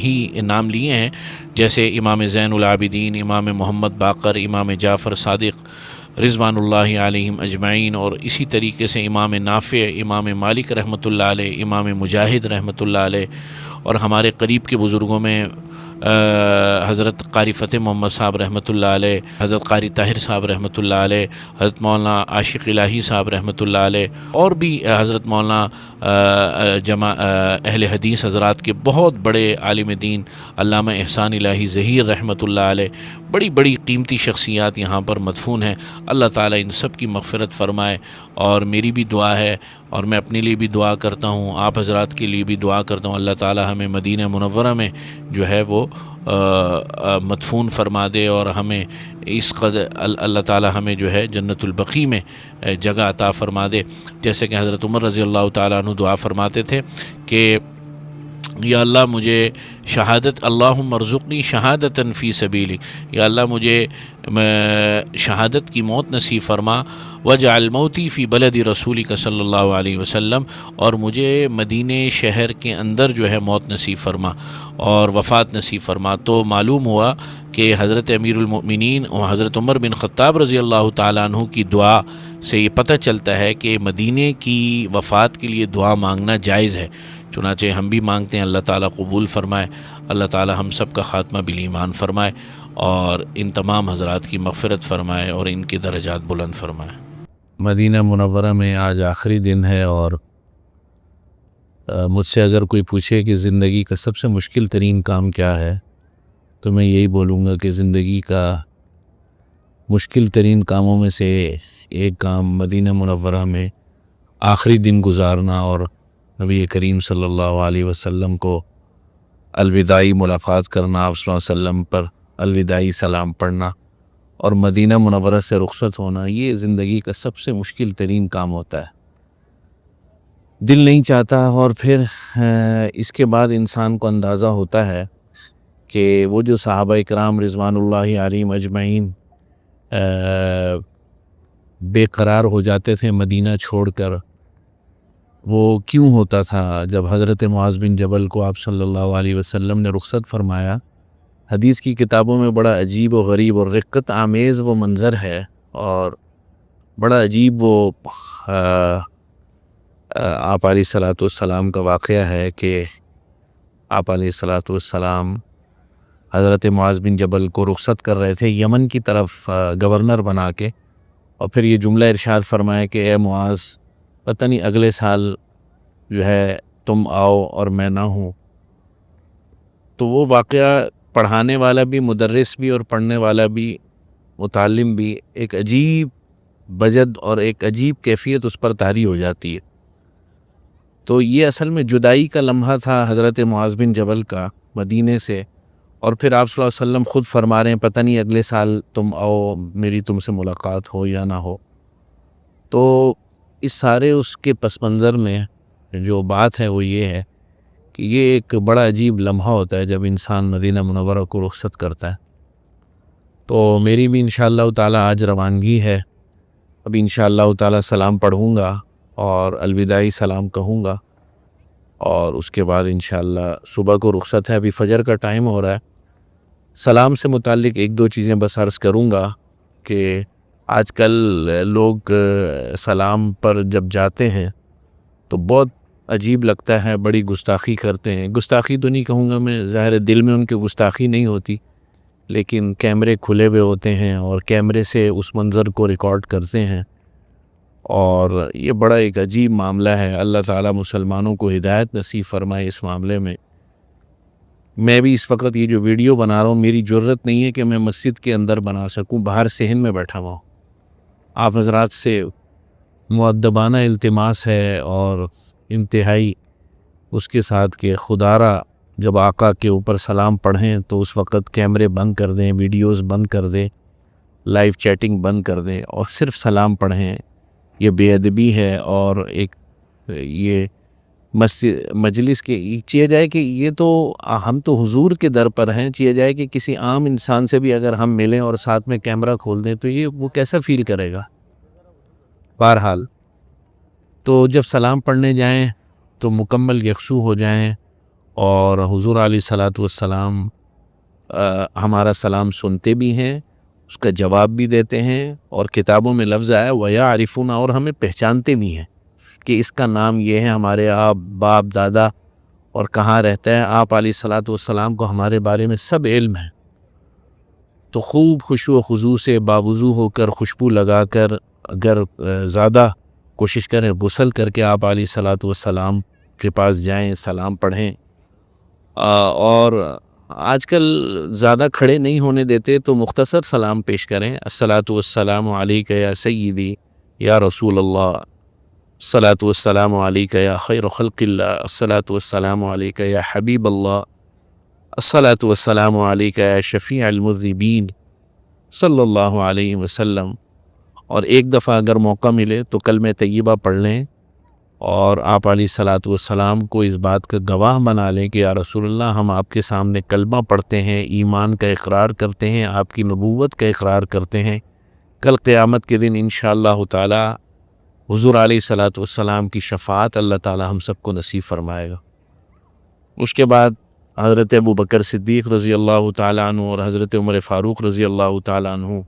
ہی نام لیے ہیں، جیسے امام زین العابدین، امام محمد باقر، امام جعفر صادق رضوان اللہ علیہم اجمعین، اور اسی طریقے سے امام نافع، امام مالک رحمۃ اللہ علیہ، امام مجاہد رحمۃ اللہ علیہ، اور ہمارے قریب کے بزرگوں میں حضرت قاری فتح محمد صاحب رحمۃ اللہ علیہ، حضرت قاری طاہر صاحب رحمۃ اللہ علیہ، حضرت مولانا عاشق الہی صاحب رحمۃ اللہ علیہ، اور بھی حضرت مولانا اہل حدیث حضرات کے بہت بڑے عالم دین علامہ احسان الہی ظہیر رحمۃ اللہ علیہ، بڑی بڑی قیمتی شخصیات یہاں پر مدفون ہیں۔ اللہ تعالیٰ ان سب کی مغفرت فرمائے، اور میری بھی دعا ہے، اور میں اپنے لیے بھی دعا کرتا ہوں، آپ حضرات کے لیے بھی دعا کرتا ہوں، اللہ تعالیٰ ہمیں مدینہ منورہ میں جو ہے وہ مدفون فرما دے، اور ہمیں اس قدر اللہ تعالیٰ ہمیں جو ہے جنت البقیع میں جگہ عطا فرما دے، جیسے کہ حضرت عمر رضی اللہ تعالیٰ عنہ دعا فرماتے تھے کہ یا اللہ مجھے شہادت، اللہم ارزقنی شہادتاً فی سبیلک، یا اللہ مجھے شہادت کی موت نصیب فرما، واجعل موتی فی بلد رسولک صلی اللہ علیہ وسلم، اور مجھے مدینہ شہر کے اندر جو ہے موت نصیب فرما اور وفات نصیب فرما۔ تو معلوم ہوا کہ حضرت امیر المؤمنین اور حضرت عمر بن خطاب رضی اللہ تعالیٰ عنہ کی دعا سے یہ پتہ چلتا ہے کہ مدینہ کی وفات کے لیے دعا مانگنا جائز ہے۔ چنانچہ ہم بھی مانگتے ہیں، اللہ تعالیٰ قبول فرمائے، اللہ تعالیٰ ہم سب کا خاتمہ بالایمان فرمائے اور ان تمام حضرات کی مغفرت فرمائے اور ان کے درجات بلند فرمائے۔ مدینہ منورہ میں آج آخری دن ہے، اور مجھ سے اگر کوئی پوچھے کہ زندگی کا سب سے مشکل ترین کام کیا ہے، تو میں یہی بولوں گا کہ زندگی کا مشکل ترین کاموں میں سے ایک کام مدینہ منورہ میں آخری دن گزارنا اور نبی کریم صلی اللہ علیہ وسلم کو الوداعی ملاقات کرنا، آپ صلی اللہ علیہ وسلم پر الوداعی سلام پڑھنا اور مدینہ منورہ سے رخصت ہونا، یہ زندگی کا سب سے مشکل ترین کام ہوتا ہے۔ دل نہیں چاہتا، اور پھر اس کے بعد انسان کو اندازہ ہوتا ہے کہ وہ جو صحابہ اکرام رضوان اللہ علیہم اجمعین بے قرار ہو جاتے تھے مدینہ چھوڑ کر، وہ کیوں ہوتا تھا؟ جب حضرت معاذ بن جبل کو آپ صلی اللہ علیہ وسلم نے رخصت فرمایا، حدیث کی کتابوں میں بڑا عجیب و غریب اور رقت آمیز وہ منظر ہے، اور بڑا عجیب وہ آپ علیہ الصلاۃ والسلام کا واقعہ ہے کہ آپ علیہ الصلاۃ والسلام حضرت معاذ بن جبل کو رخصت کر رہے تھے یمن کی طرف گورنر بنا کے، اور پھر یہ جملہ ارشاد فرمایا کہ اے معاذ، پتہ نہیں اگلے سال جو ہے تم آؤ اور میں نہ ہوں۔ تو وہ واقعہ پڑھانے والا بھی، مدرس بھی اور پڑھنے والا بھی، متعلم بھی، ایک عجیب بجد اور ایک عجیب کیفیت اس پر طاری ہو جاتی ہے۔ تو یہ اصل میں جدائی کا لمحہ تھا حضرت معاذ بن جبل کا مدینے سے، اور پھر آپ صلی اللہ علیہ وسلم خود فرما رہے ہیں پتہ نہیں اگلے سال تم آؤ، میری تم سے ملاقات ہو یا نہ ہو۔ تو اس سارے اس کے پس منظر میں جو بات ہے وہ یہ ہے کہ یہ ایک بڑا عجیب لمحہ ہوتا ہے جب انسان مدینہ منورہ کو رخصت کرتا ہے۔ تو میری بھی انشاءاللہ تعالی آج روانگی ہے، اب انشاءاللہ تعالی سلام پڑھوں گا اور الوداعی سلام کہوں گا، اور اس کے بعد انشاءاللہ صبح کو رخصت ہے، ابھی فجر کا ٹائم ہو رہا ہے۔ سلام سے متعلق ایک دو چیزیں بس عرض کروں گا کہ آج کل لوگ سلام پر جب جاتے ہیں تو بہت عجیب لگتا ہے، بڑی گستاخی کرتے ہیں۔ گستاخی تو نہیں کہوں گا میں، ظاہر دل میں ان کے گستاخی نہیں ہوتی، لیکن کیمرے کھلے ہوئے ہوتے ہیں اور کیمرے سے اس منظر کو ریکارڈ کرتے ہیں، اور یہ بڑا ایک عجیب معاملہ ہے۔ اللہ تعالیٰ مسلمانوں کو ہدایت نصیب فرمائے اس معاملے میں۔ میں بھی اس وقت یہ جو ویڈیو بنا رہا ہوں، میری جرت نہیں ہے کہ میں مسجد کے اندر بنا سکوں، باہر صحن میں بیٹھا ہوا ہوں۔ آپ حضرات سے مؤدبانہ التماس ہے اور انتہائی اس کے ساتھ کہ خدا را جب آقا کے اوپر سلام پڑھیں تو اس وقت کیمرے بند کر دیں، ویڈیوز بند کر دیں، لائیو چیٹنگ بند کر دیں اور صرف سلام پڑھیں۔ یہ بے ادبی ہے، اور ایک یہ مجلس کے چیے جائے کہ یہ تو ہم تو حضور کے در پر ہیں، چیے جائے کہ کسی عام انسان سے بھی اگر ہم ملیں اور ساتھ میں کیمرہ کھول دیں تو یہ وہ کیسا فیل کرے گا۔ بہرحال تو جب سلام پڑھنے جائیں تو مکمل یکسو ہو جائیں، اور حضور علیہ الصلاۃ والسلام ہمارا سلام سنتے بھی ہیں، اس کا جواب بھی دیتے ہیں، اور کتابوں میں لفظ آیا وَيَعْرِفُونَ، اور ہمیں پہچانتے بھی ہیں کہ اس کا نام یہ ہے، ہمارے آپ باپ دادا اور کہاں رہتا ہے۔ آپ علیہ الصلاۃ والسلام کو ہمارے بارے میں سب علم ہے۔ تو خوب خشوع و خضوع سے باوضو ہو کر، خوشبو لگا کر، اگر زیادہ کوشش کریں غسل کر کے آپ علیہ الصلاۃ والسلام کے پاس جائیں، سلام پڑھیں۔ اور آج کل زیادہ کھڑے نہیں ہونے دیتے تو مختصر سلام پیش کریں۔ الصلاۃ والسلام علیک یا سیدی یا رسول اللہ، الصلاۃ والسلام علیک یا خیر خلق اللہ، الصلاۃ والسلام علیک یا حبیب اللہ، الصلاۃ والسلام علیک یا شفیع المذنبین صلی اللہ علیہ وسلم۔ اور ایک دفعہ اگر موقع ملے تو کلمہ طیبہ پڑھ لیں، اور آپ علیہ الصلاۃ والسلام کو اس بات کا گواہ بنا لیں کہ یا رسول اللہ ہم آپ کے سامنے کلمہ پڑھتے ہیں، ایمان کا اقرار کرتے ہیں، آپ کی نبوت کا اقرار کرتے ہیں، کل قیامت کے دن انشاءاللہ تعالی حضور علیہ الصلاۃ والسلام کی شفاعت اللہ تعالی ہم سب کو نصیب فرمائے گا۔ اس کے بعد حضرت ابو بکر صدیق رضی اللہ تعالیٰ عنہ اور حضرت عمر فاروق رضی اللہ تعالیٰ عنہ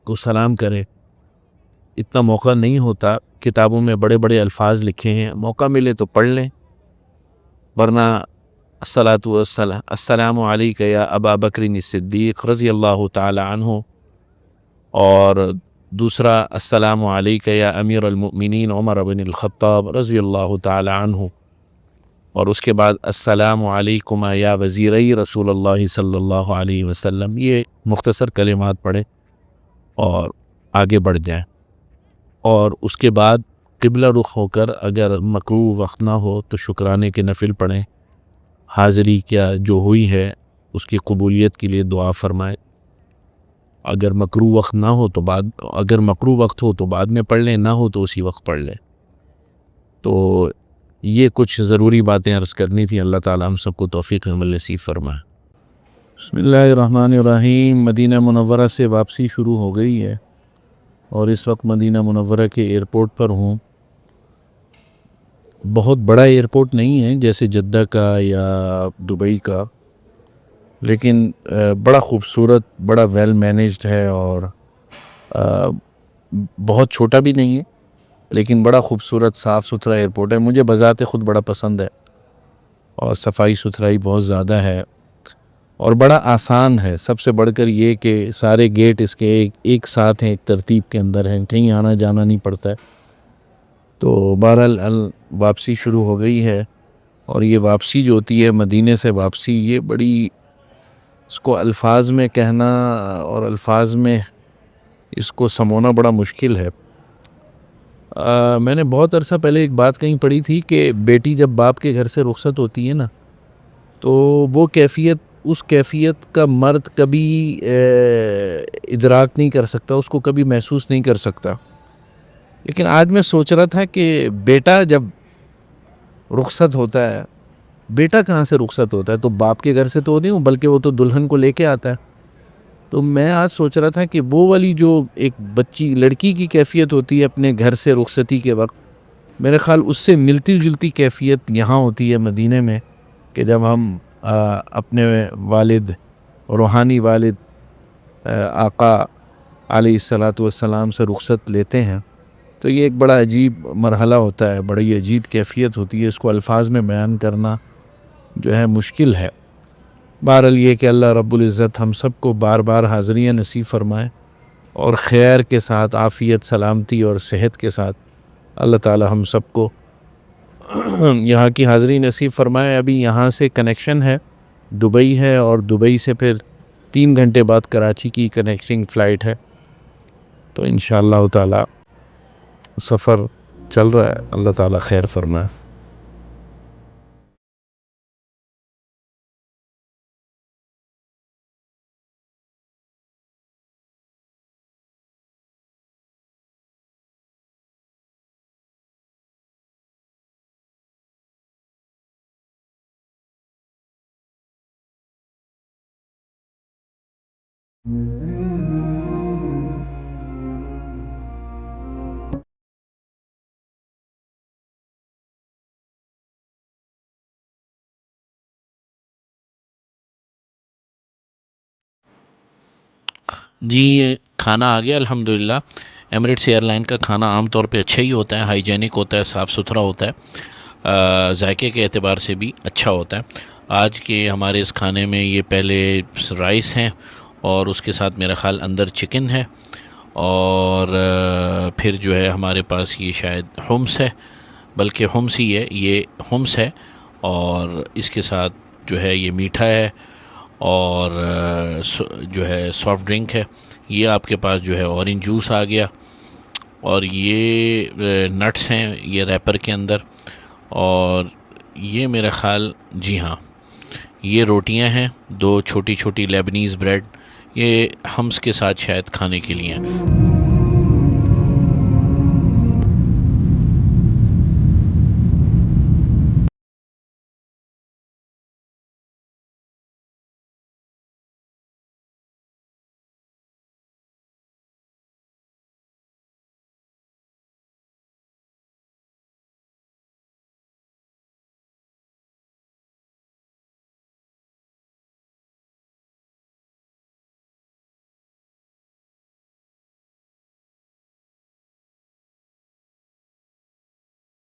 کو سلام کرے۔ اتنا موقع نہیں ہوتا، کتابوں میں بڑے بڑے الفاظ لکھے ہیں، موقع ملے تو پڑھ لیں، ورنہ السلام علیک یا ابا بکر صدیق رضی اللہ تعالیٰ عنہ، اور دوسرا السلام علیک یا امیر المؤمنین عمر بن الخطاب رضی اللہ تعالیٰ عنہ، اور اس کے بعد السلام علیکم یا وزیرئی رسول اللہ صلی اللہ علیہ وسلم۔ یہ مختصر کلمات پڑھیں اور آگے بڑھ جائیں، اور اس کے بعد قبلہ رخ ہو کر اگر مکروہ وقت نہ ہو تو شکرانے کے نفل پڑھیں، حاضری کیا جو ہوئی ہے اس کی قبولیت کے لیے دعا فرمائیں۔ اگر مکروہ وقت نہ ہو تو اگر مکروہ وقت ہو تو بعد میں پڑھ لیں، نہ ہو تو اسی وقت پڑھ لیں۔ تو یہ کچھ ضروری باتیں عرض کرنی تھی۔ اللہ تعالیٰ ہم سب کو توفیق عمل نصیب فرمائے۔ بسم اللہ الرحمن الرحیم۔ مدینہ منورہ سے واپسی شروع ہو گئی ہے اور اس وقت مدینہ منورہ کے ایئرپورٹ پر ہوں۔ بہت بڑا ایئرپورٹ نہیں ہے جیسے جدہ کا یا دبئی کا، لیکن بڑا خوبصورت، بڑا ویل مینیجڈ ہے، اور بہت چھوٹا بھی نہیں ہے، لیکن بڑا خوبصورت صاف ستھرا ایئرپورٹ ہے۔ مجھے بذات خود بڑا پسند ہے، اور صفائی ستھرائی بہت زیادہ ہے، اور بڑا آسان ہے۔ سب سے بڑھ کر یہ کہ سارے گیٹ اس کے ایک ساتھ ہیں، ایک ترتیب کے اندر ہیں، کہیں آنا جانا نہیں پڑتا ہے۔ تو بہرحال واپسی شروع ہو گئی ہے، اور یہ واپسی جو ہوتی ہے مدینے سے واپسی، یہ بڑی، اس کو الفاظ میں کہنا اور الفاظ میں اس کو سمونا بڑا مشکل ہے۔ میں نے بہت عرصہ پہلے ایک بات کہیں پڑھی تھی کہ بیٹی جب باپ کے گھر سے رخصت ہوتی ہے نا، تو وہ اس کیفیت کا مرد کبھی ادراک نہیں کر سکتا، اس کو کبھی محسوس نہیں کر سکتا۔ لیکن آج میں سوچ رہا تھا کہ بیٹا جب رخصت ہوتا ہے، بیٹا کہاں سے رخصت ہوتا ہے؟ تو باپ کے گھر سے تو نہیں، بلکہ وہ تو دلہن کو لے کے آتا ہے۔ تو میں آج سوچ رہا تھا کہ وہ والی جو ایک بچی لڑکی کی کیفیت ہوتی ہے اپنے گھر سے رخصتی کے وقت، میرے خیال اس سے ملتی جلتی کیفیت یہاں ہوتی ہے مدینے میں، کہ جب ہم اپنے والد، روحانی والد آقا علیہ الصلاۃ والسلام سے رخصت لیتے ہیں، تو یہ ایک بڑا عجیب مرحلہ ہوتا ہے، بڑی عجیب کیفیت ہوتی ہے، اس کو الفاظ میں بیان کرنا جو ہے مشکل ہے۔ بہرحال یہ کہ اللہ رب العزت ہم سب کو بار بار حاضریاں نصیب فرمائے، اور خیر کے ساتھ، عافیت، سلامتی اور صحت کے ساتھ اللہ تعالی ہم سب کو یہاں کی حاضری نصیب فرمائے۔ ابھی یہاں سے کنیکشن ہے، دبئی ہے، اور دبئی سے پھر 3 گھنٹے بعد کراچی کی کنیکٹنگ فلائٹ ہے، تو انشاءاللہ تعالی سفر چل رہا ہے۔ اللہ تعالی خیر فرمائے۔ جی کھانا آ گیا الحمدللہ۔ ایمریٹس ایئر لائن کا کھانا عام طور پہ اچھا ہی ہوتا ہے، ہائیجینک ہوتا ہے، صاف ستھرا ہوتا ہے، ذائقے کے اعتبار سے بھی اچھا ہوتا ہے۔ آج کے ہمارے اس کھانے میں یہ پہلے رائس ہیں، اور اس کے ساتھ میرا خیال اندر چکن ہے، اور پھر جو ہے ہمارے پاس یہ شاید حمص ہے، بلکہ حمص ہی ہے، یہ حمص ہے، اور اس کے ساتھ جو ہے یہ میٹھا ہے، اور جو ہے سافٹ ڈرنک ہے۔ یہ آپ کے پاس جو ہے اورنج جوس آ گیا، اور یہ نٹس ہیں یہ ریپر کے اندر، اور یہ میرا خیال، جی ہاں، یہ روٹیاں ہیں 2 چھوٹی چھوٹی لیبنیز بریڈ، یہ ہمس کے ساتھ شاید کھانے کے لیے ہیں۔